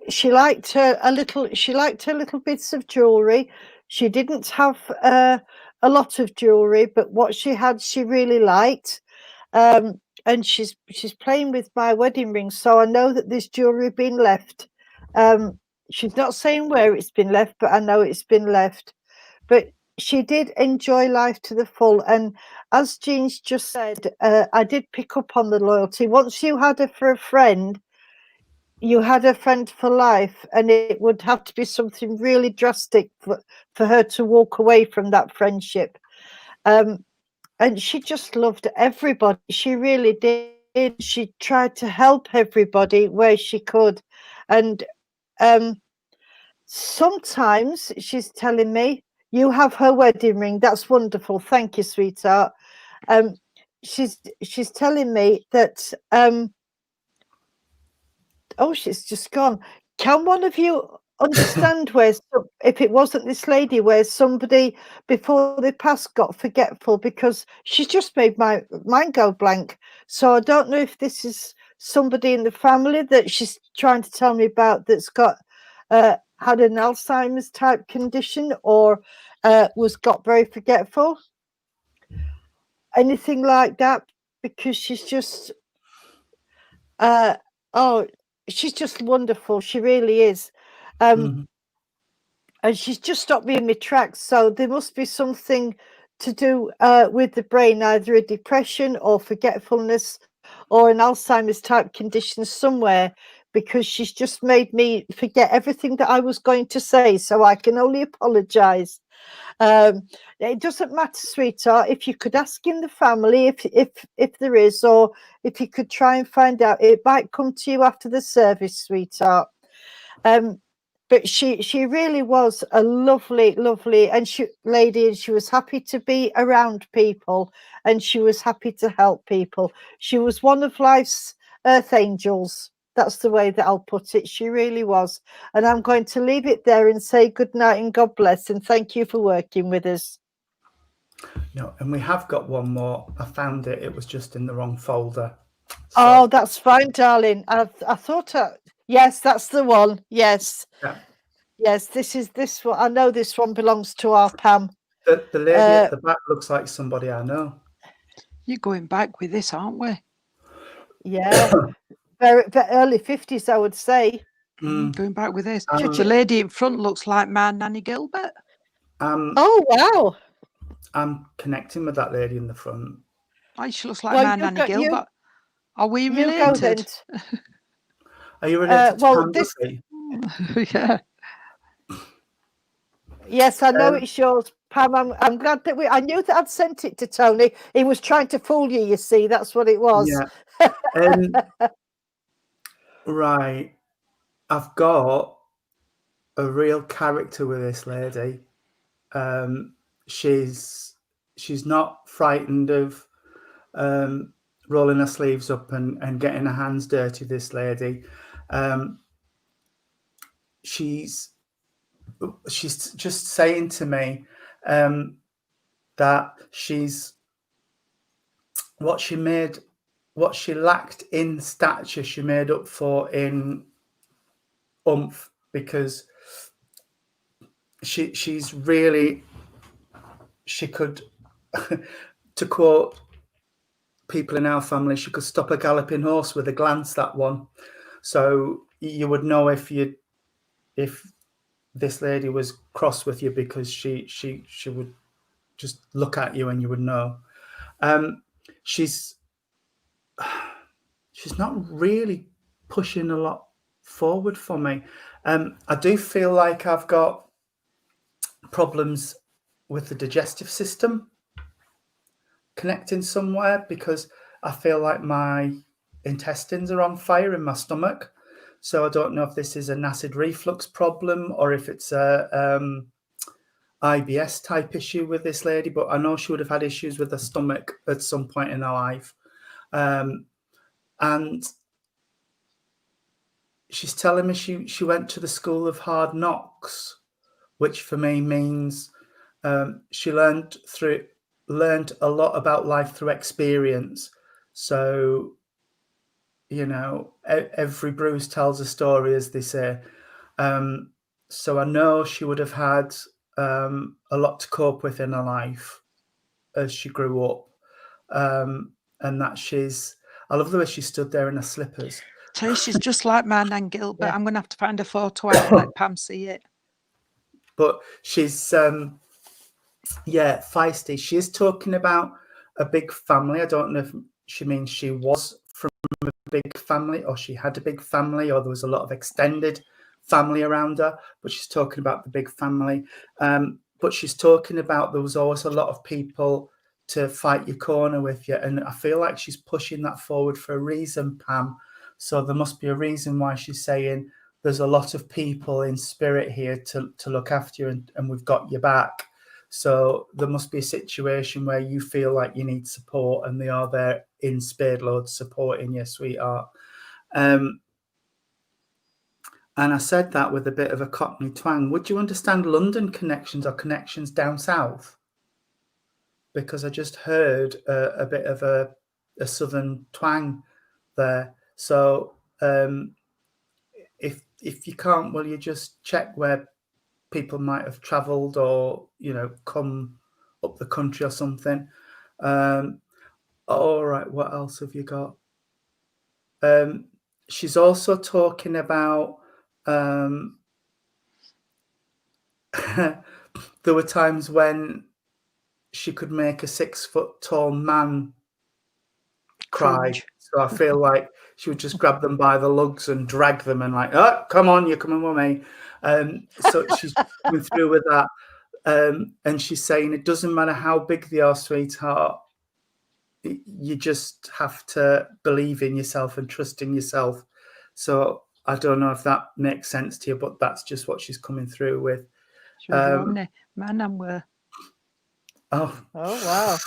she liked her little bits of jewelry. She didn't have a lot of jewelry, but what she had, she really liked. And she's playing with my wedding ring, so I know that this jewelry been left. She's not saying where it's been left, but I know it's been left. But she did enjoy life to the full, and as Jean's just said, I did pick up on the loyalty. Once you had her for a friend, you had a friend for life, and it would have to be something really drastic for her to walk away from that friendship. And she just loved everybody. She really did. She tried to help everybody where she could. And sometimes she's telling me, you have her wedding ring. That's wonderful. Thank you, sweetheart. She's telling me that, oh, she's just gone. Can one of you understand where, if it wasn't this lady, where somebody before they passed got forgetful, because she's just made my mind go blank. So I don't know if this is somebody in the family that she's trying to tell me about that's got had an Alzheimer's type condition, or got very forgetful, anything like that, because she's just she's just wonderful. She really is. And she's just stopped me in my tracks. So there must be something to do with the brain, either a depression or forgetfulness or an Alzheimer's type condition somewhere, because she's just made me forget everything that I was going to say. So I can only apologize. It doesn't matter, sweetheart. If you could ask in the family, if there is, or if you could try and find out, it might come to you after the service, sweetheart. But she really was a lovely lady, and she was happy to be around people, and she was happy to help people. She was one of life's earth angels. That's the way that I'll put it. She really was. And I'm going to leave it there and say good night and God bless, and thank you for working with us. No, and we have got one more. I found it. It was just in the wrong folder. So. Oh, that's fine, darling. I thought, yes, that's the one. Yes. Yeah. Yes, this one. I know this one belongs to our Pam. The lady at the back looks like somebody I know. You're going back with this, aren't we? Yeah. very early 50s, I would say. Going back with this. The lady in front looks like my Nanny Gilbert. Oh, wow. I'm connecting with that lady in the front. Oh, she looks like my Nanny Gilbert. Are we related? Are you related to Pam? Yeah. Yes, I know it's yours, Pam. I'm glad that I knew that I'd sent it to Tony. He was trying to fool you, you see. That's what it was. Yeah. Right. I've got a real character with this lady. She's not frightened of rolling her sleeves up and getting her hands dirty, this lady. She's just saying to me that what she lacked in stature, she made up for in oomph, because she could, to quote people in our family, she could stop a galloping horse with a glance, that one. So you would know if this lady was cross with you, because she would just look at you and you would know. She's not really pushing a lot forward for me. I do feel like I've got problems with the digestive system connecting somewhere, because I feel like my intestines are on fire in my stomach. So I don't know if this is an acid reflux problem or if it's a IBS type issue with this lady, but I know she would have had issues with her stomach at some point in her life. And she's telling me she went to the School of Hard Knocks, which for me means she learned a lot about life through experience. So, you know, every bruise tells a story, as they say. So I know she would have had a lot to cope with in her life as she grew up. And that I love the way she stood there in her slippers. Tell you, she's just like my Nan Gilbert. Yeah. I'm going to have to find a photo out and let Pam see it. But she's, feisty. She is talking about a big family. I don't know if she means she was from a big family, or she had a big family, or there was a lot of extended family around her. But she's talking about the big family. But she's talking about there was always a lot of people to fight your corner with you. And I feel like she's pushing that forward for a reason, Pam. So there must be a reason why she's saying there's a lot of people in spirit here to look after you, and we've got your back. So there must be a situation where you feel like you need support, and they are there in spade loads supporting you, sweetheart. And I said that with a bit of a Cockney twang. Would you understand London connections or connections down south? Because I just heard a bit of a southern twang there. So if you can't, will you just check where people might have travelled or, you know, come up the country or something? All right, what else have you got? She's also talking about there were times when she could make a 6 foot tall man cry. Cringe. So I feel like she would just grab them by the lugs and drag them and like, oh, come on, you're coming with me. So she's coming through with that. And she's saying it doesn't matter how big they are, sweetheart. You just have to believe in yourself and trust in yourself. So I don't know if that makes sense to you, but that's just what she's coming through with. My nan were. Oh wow.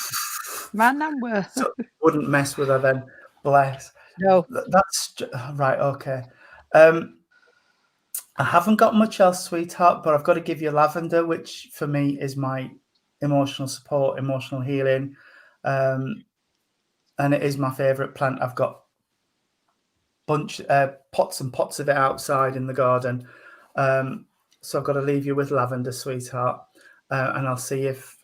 My nan were. So wouldn't mess with her then. Bless. No. That's right. Okay. I haven't got much else, sweetheart, but I've got to give you lavender, which for me is my emotional support, emotional healing. And it is my favourite plant. I've got pots and pots of it outside in the garden. So I've got to leave you with lavender, sweetheart. And I'll see if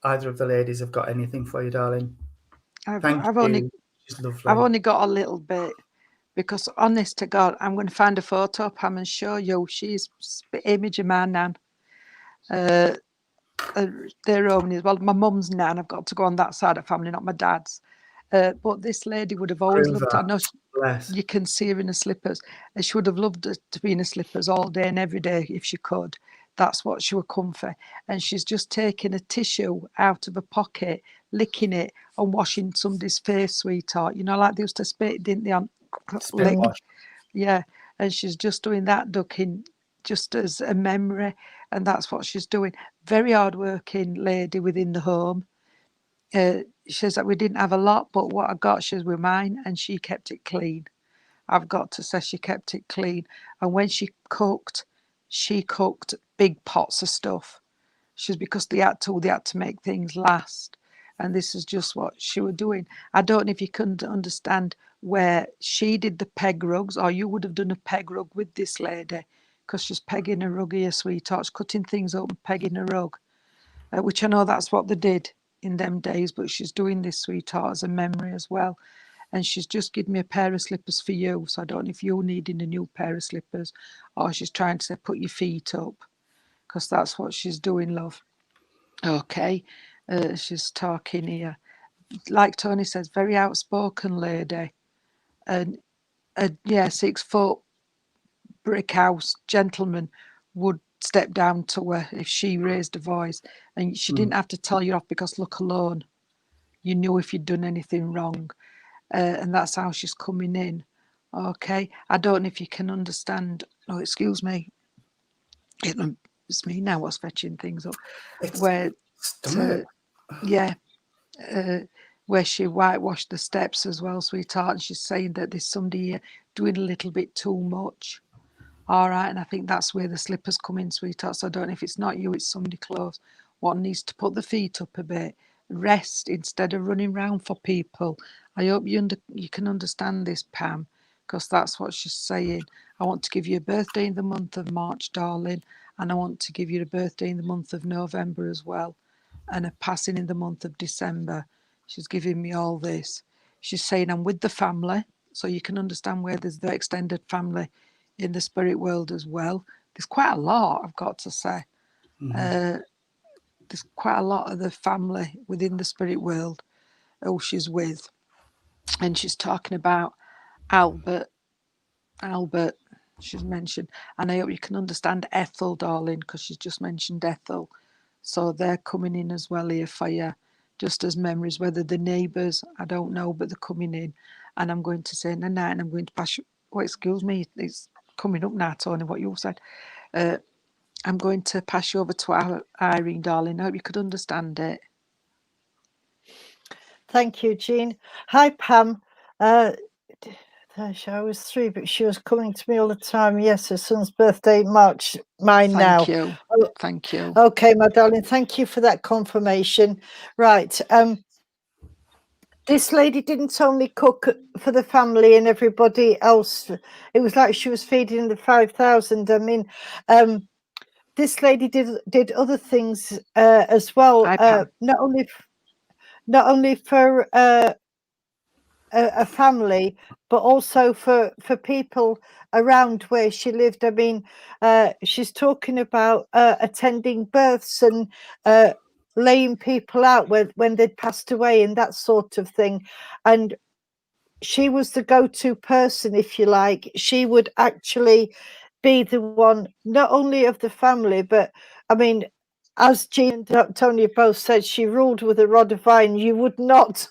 either of the ladies have got anything for you, darling. I've only got a little bit, because honest to God, I'm going to find a photo, Pam, and show you. She's image of my nan. Their own is, well, my mum's nan. I've got to go on that side of family, not my dad's. But this lady would have always loved. I know you can see her in her slippers, and she would have loved to be in her slippers all day and every day if she could. That's what she would comfy. And she's just taking a tissue out of a pocket, licking it, and washing somebody's face, sweetheart. You know, like they used to spit, didn't they? On yeah, and she's just doing that, ducking, just as a memory, and that's what she's doing. Very hard-working lady within the home. She says that we didn't have a lot, but what I got, she was with mine, and she kept it clean. I've got to say she kept it clean. And when she cooked big pots of stuff. She's because they had to make things last. And this is just what she was doing. I don't know if you can understand where she did the peg rugs, or you would have done a peg rug with this lady, because she's pegging a rug here, sweetheart. She's cutting things up and pegging a rug, which I know that's what they did in them days, but she's doing this, sweetheart, as a memory as well. And she's just given me a pair of slippers for you. So I don't know if you're needing a new pair of slippers, or she's trying to say, put your feet up, because that's what she's doing, love. Okay. She's talking here. Like Tony says, very outspoken lady. And 6 foot brick house gentleman would step down to her if she raised a voice. And she didn't have to tell you off, because look alone, you knew if you'd done anything wrong. And that's how she's coming in. Okay. I don't know if you can understand. Oh, excuse me. It's me now what's fetching things up. Where she whitewashed the steps as well, sweetheart. And she's saying that there's somebody here doing a little bit too much. All right. And I think that's where the slippers come in, sweetheart. So I don't know if it's not you, it's somebody close. One needs to put the feet up a bit. Rest instead of running round for people. I hope you can understand this, Pam, because that's what she's saying. I want to give you a birthday in the month of March, darling, and I want to give you a birthday in the month of November as well, and a passing in the month of December. She's giving me all this. She's saying I'm with the family, so you can understand where there's the extended family in the spirit world as well. There's quite a lot, I've got to say. There's quite a lot of the family within the spirit world who she's with. And she's talking about Albert, she's mentioned. And I hope you can understand Ethel, darling, because she's just mentioned Ethel. So they're coming in as well here for you, just as memories. Whether the neighbours, I don't know, but they're coming in. And I'm going to say night, and I'm going to pass you. Oh, excuse me, it's coming up now, Tony, what you said. I'm going to pass you over to Irene, darling. I hope you could understand it. Thank you, Jean. Hi, Pam. I was 3, but she was coming to me all the time. Yes, her son's birthday, March. Mine now. Thank you. Thank you. Okay, my darling. Thank you for that confirmation. Right. This lady didn't only cook for the family and everybody else. It was like she was feeding the 5,000. I mean, this lady did other things as well. Not only for a family, but also for people around where she lived. I mean, she's talking about attending births and laying people out when they'd passed away and that sort of thing. And she was the go-to person, if you like. She would actually be the one, not only of the family, but I mean, as Jean and Tony both said, she ruled with a rod of iron. You would not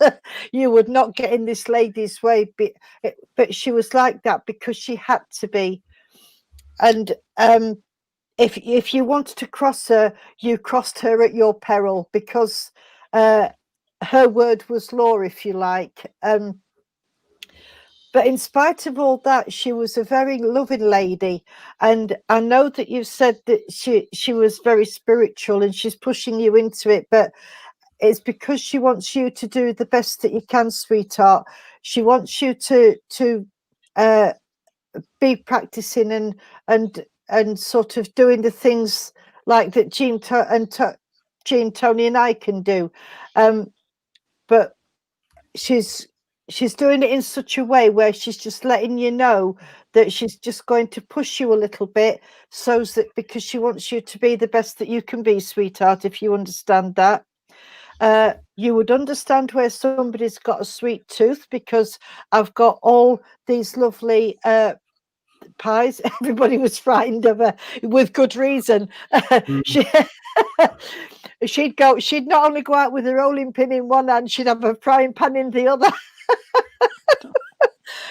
get in this lady's way, but she was like that because she had to be. And if you wanted to cross her, you crossed her at your peril, because her word was law, if you like. But in spite of all that, she was a very loving lady. And I know that you've said that she was very spiritual and she's pushing you into it, but it's because she wants you to do the best that you can, sweetheart. She wants you to be practicing and sort of doing the things like that Jean, Tony and I can do. But she's doing it in such a way where she's just letting you know that she's just going to push you a little bit, so that because she wants you to be the best that you can be, sweetheart, if you understand that. You would understand where somebody's got a sweet tooth, because I've got all these lovely pies. Everybody was frightened of her with good reason. She'd not only go out with a rolling pin in one hand, she'd have a frying pan in the other.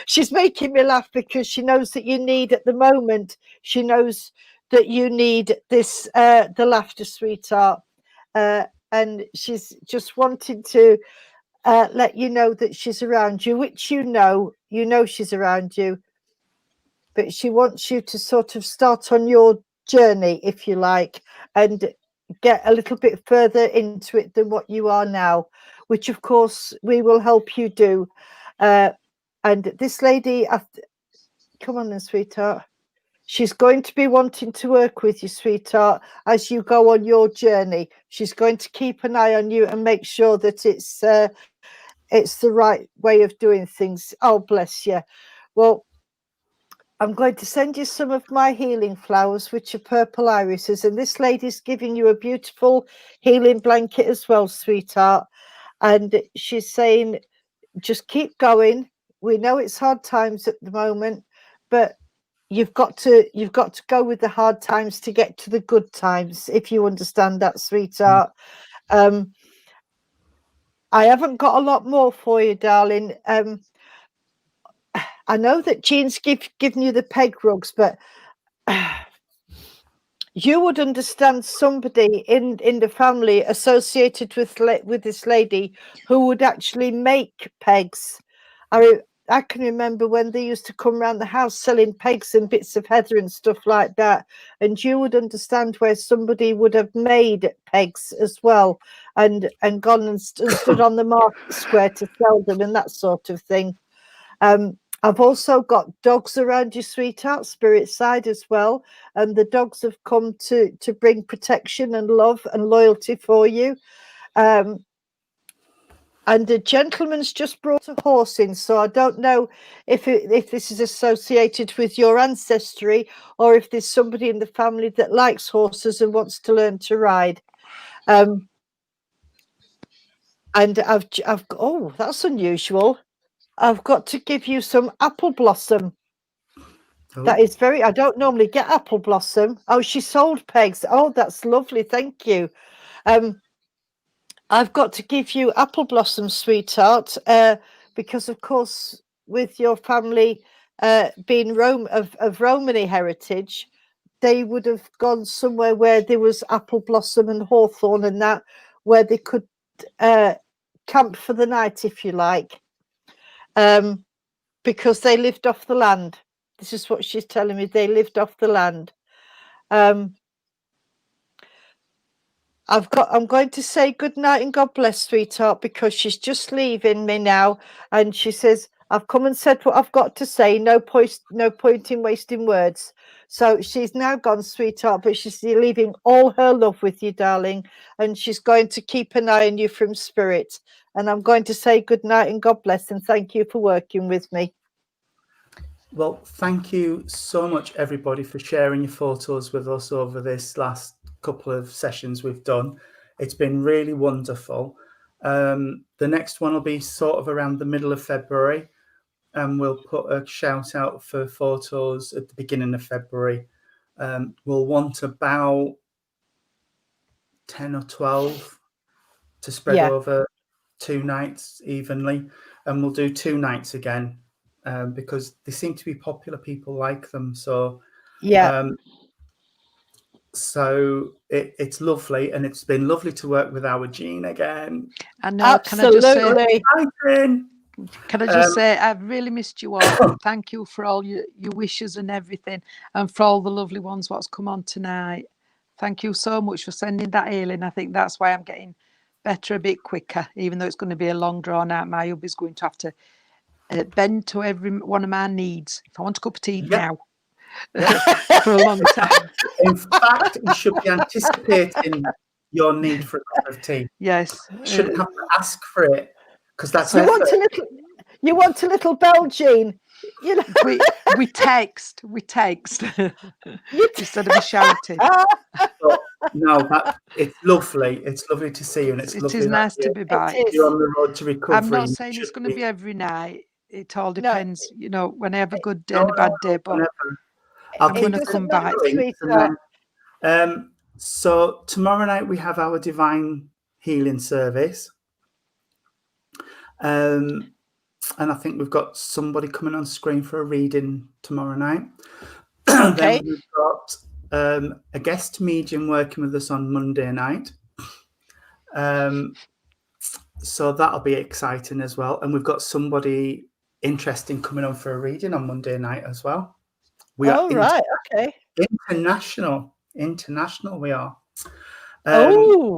She's making me laugh because she knows that you need, at the moment, she knows that you need this, the laughter, sweetheart. And she's just wanted to let you know that she's around you, which you know she's around you. But she wants you to sort of start on your journey, if you like, and get a little bit further into it than what you are now, which of course we will help you do. And this lady, come on then, sweetheart. She's going to be wanting to work with you, sweetheart, as you go on your journey. She's going to keep an eye on you and make sure that it's the right way of doing things. Oh, bless you. Well, I'm going to send you some of my healing flowers, which are purple irises. And this lady's giving you a beautiful healing blanket as well, sweetheart. And she's saying, just keep going. We know it's hard times at the moment, but you've got to go with the hard times to get to the good times, if you understand that, sweetheart. I haven't got a lot more for you, darling. I know that Jean's given you the peg rugs, but you would understand somebody in the family associated with this lady who would actually make pegs. I can remember when they used to come around the house selling pegs and bits of heather and stuff like that. And you would understand where somebody would have made pegs as well and gone and stood on the market square to sell them and that sort of thing. I've also got dogs around you, sweetheart, spirit side as well. And the dogs have come to bring protection and love and loyalty for you. And the gentleman's just brought a horse in, so I don't know if this is associated with your ancestry or if there's somebody in the family that likes horses and wants to learn to ride. And I've oh, that's unusual. I've got to give you some apple blossom. Oh. That is very. I don't normally get apple blossom. Oh, she sold pegs. Oh, that's lovely. Thank you. I've got to give you apple blossom, sweetheart, because of course with your family being of Romany heritage, they would have gone somewhere where there was apple blossom and hawthorn and that, where they could camp for the night, if you like, because they lived off the land. This is what she's telling me. They lived off the land. I'm going to say good night and God bless, sweetheart, because she's just leaving me now, and she says, I've come and said what I've got to say. No point in wasting words. So she's now gone, sweetheart, but she's leaving all her love with you, darling, and she's going to keep an eye on you from spirit. And I'm going to say good night and God bless, and thank you for working with me. Well, thank you so much, everybody, for sharing your photos with us over this last couple of sessions we've done. It's been really wonderful. The next one will be sort of around the middle of February, and we'll put a shout out for photos at the beginning of February. We'll want about 10 or 12 to spread over 2 nights evenly, and we'll do 2 nights again because they seem to be popular. People like them, so so it's lovely, and it's been lovely to work with our Jean again. I know. Absolutely. Can I just say I've really missed you all. Thank you for all your wishes and everything, and for all the lovely ones what's come on tonight. Thank you so much for sending that healing. I think that's why I'm getting better a bit quicker, even though it's going to be a long drawn out. My hubby's going to have to bend to every one of my needs. If I want a cup of tea now, for a long time. In fact, you should be anticipating your need for a cup of tea. Yes, you shouldn't have to ask for it, because that's you want a little bell, Jean. You know, we text instead of shouting. No, it's lovely. It's lovely to see you, and it is nice to be back. You're on the road to recovery. I'm not saying it's going to be every night. It all depends, you know, when I have a good day and a bad day. But I'm going to come back. So tomorrow night we have our divine healing service. And I think we've got somebody coming on screen for a reading tomorrow night. Okay. Then we've got a guest medium working with us on Monday night. So that'll be exciting as well. And we've got somebody interesting coming on for a reading on Monday night as well. We are okay. International we are. And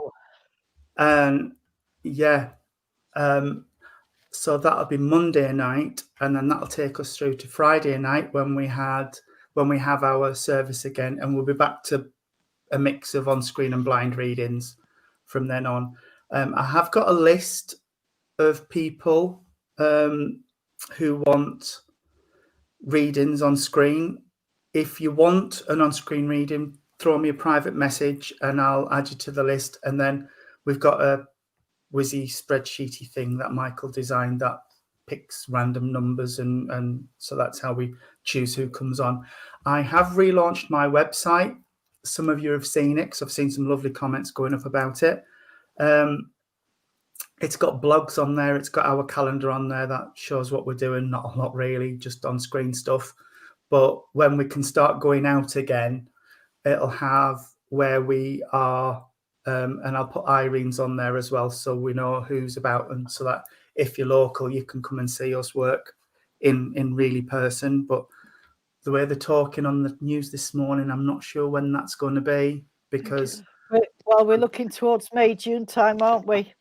so that'll be Monday night, and then that'll take us through to Friday night when we have our service again, and we'll be back to a mix of on-screen and blind readings from then on. I have got a list of people who want readings on screen. If you want an on-screen reading, throw me a private message and I'll add you to the list. And then we've got a whizzy spreadsheety thing that Michael designed that picks random numbers, and so that's how we choose who comes on. I have relaunched my website. Some of you have seen it, because I've seen some lovely comments going up about it. It's got blogs on there. It's got our calendar on there that shows what we're doing. Not a lot really, just on screen stuff. But when we can start going out again, it'll have where we are. And I'll put Irene's on there as well, so we know who's about, and so that if you're local, you can come and see us work in really person. But the way they're talking on the news this morning, I'm not sure when that's going to be, because we're looking towards May, June time, aren't we?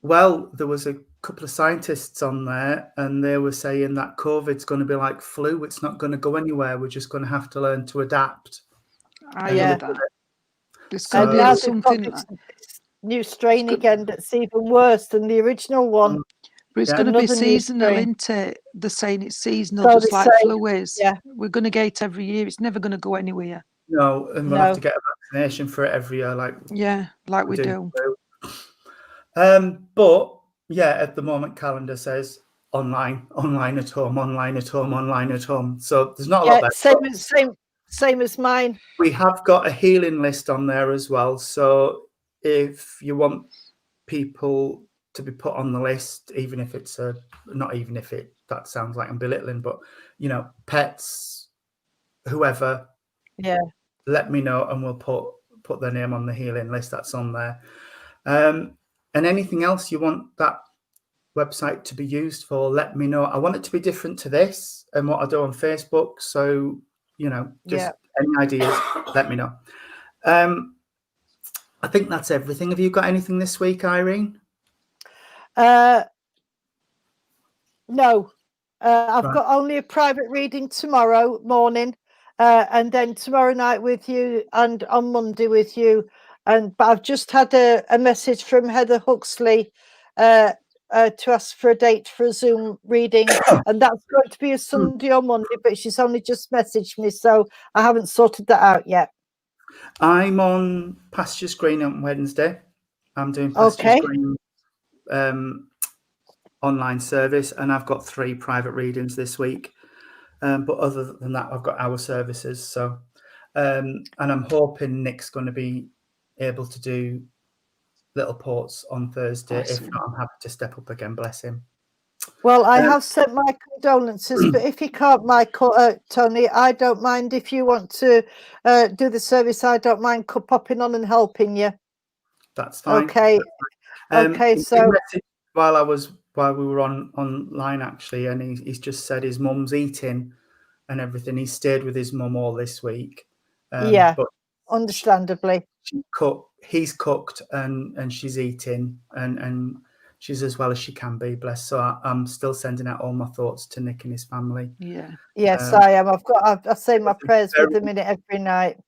Well, there was a couple of scientists on there, and they were saying that COVID's going to be like flu. It's not going to go anywhere. We're just going to have to learn to adapt. So there's something new strain again that's even worse than the original one. But it's going to be seasonal, isn't it? They're saying it's seasonal, just like flu is. Yeah. We're going to get it every year. It's never going to go anywhere. No, and we'll have to get a vaccination for it every year, like we do. But at the moment, calendar says online at home. So there's not a lot better. Same as mine. We have got a healing list on there as well. So if you want people to be put on the list, even if it's that sounds like I'm belittling, but you know, pets, whoever, Yeah. let me know, and we'll put their name on the healing list that's on there. And anything else you want that website to be used for, let me know. I want it to be different to this and what I do on Facebook. So, you know, just any ideas, let me know. I think that's everything. Have you got anything this week, Irene? No. I've got only a private reading tomorrow morning, and then tomorrow night with you, and on Monday with you. But I've just had a message from Heather Huxley to ask for a date for a Zoom reading, and that's going to be a Sunday or Monday, but she's only just messaged me, so I haven't sorted that out yet. I'm on Pastures Green on Wednesday. I'm doing Pastures Green online service, and I've got 3 private readings this week. But other than that, I've got our services. So, and I'm hoping Nick's going to be able to do little ports on Thursday. Awesome. If not, I'm happy to step up again. Bless him. Well, I have sent my condolences, but if you can't, Michael, Tony, I don't mind. If you want to do the service, I don't mind popping on and helping you. That's fine. Okay. Okay. So while we were online actually, and he's just said his mum's eating and everything. He stayed with his mum all this week. But understandably, he's cooked and she's eating and she's as well as she can be, bless. So I'm still sending out all my thoughts to Nick and his family. Yeah. Yes, I am. I say my prayers with him in it every night.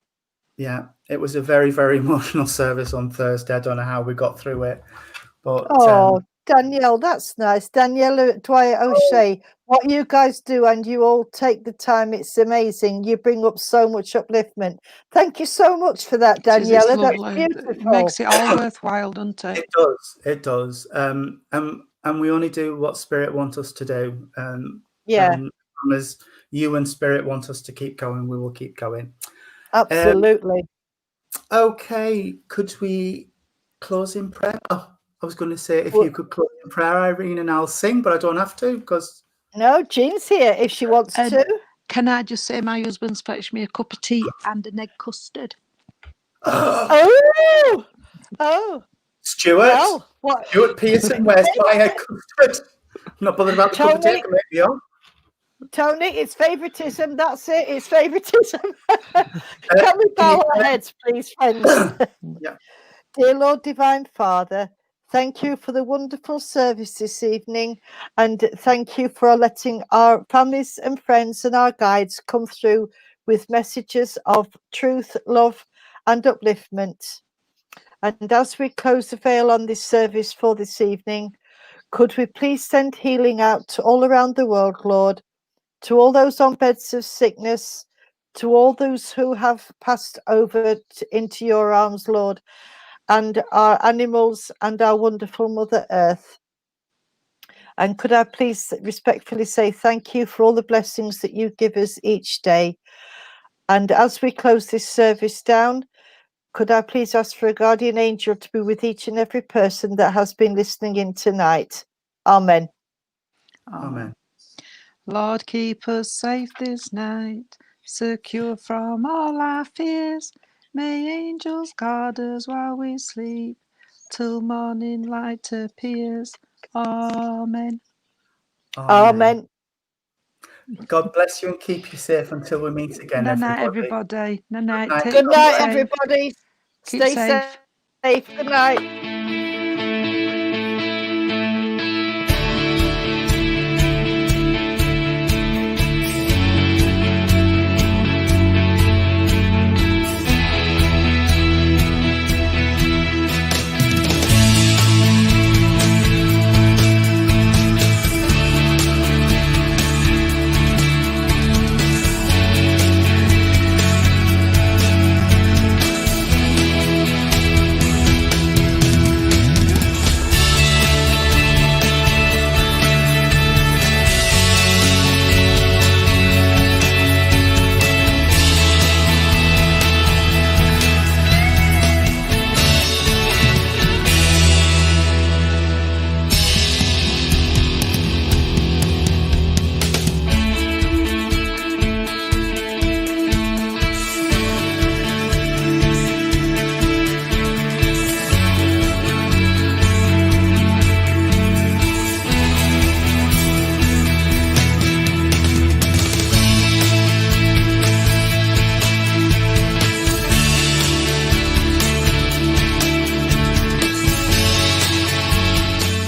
Yeah, it was a very, very emotional service on Thursday. I don't know how we got through it, but Danielle, that's nice. Danielle Dwight O'Shea, what you guys do, and you all take the time. It's amazing. You bring up so much upliftment. Thank you so much for that, Daniela. That's beautiful. It makes it all worthwhile, doesn't it? It does. And we only do what Spirit wants us to do. And as you and Spirit want us to keep going, we will keep going. Absolutely. Okay, could we close in prayer? Oh, I was going to say if you could close in prayer, Irene, and I'll sing, but I don't have to because... No, Jean's here if she wants to. Can I just say my husband's fetched me a cup of tea and an egg custard? Oh! Stuart! Well, what? Stuart Pearson, where's my egg custard? I'm not bothered about the cup of tea. Tony, it's favouritism. That's it. It's favouritism. Can we bow our heads, please, friends? Yeah. Dear Lord, Divine Father, thank you for the wonderful service this evening, and thank you for letting our families and friends and our guides come through with messages of truth, love, and upliftment. And as we close the veil on this service for this evening, could we please send healing out all around the world, Lord, to all those on beds of sickness, to all those who have passed over into your arms, Lord, and our animals and our wonderful Mother Earth. And could I please respectfully say thank you for all the blessings that you give us each day. And as we close this service down, could I please ask for a guardian angel to be with each and every person that has been listening in tonight. Amen. Amen. Lord, keep us safe this night, secure from all our fears. May angels guard us while we sleep, till morning light appears. Amen. Amen. God bless you and keep you safe until we meet again. Good night, everybody. Good night. Good night, everybody. Stay safe. Good night.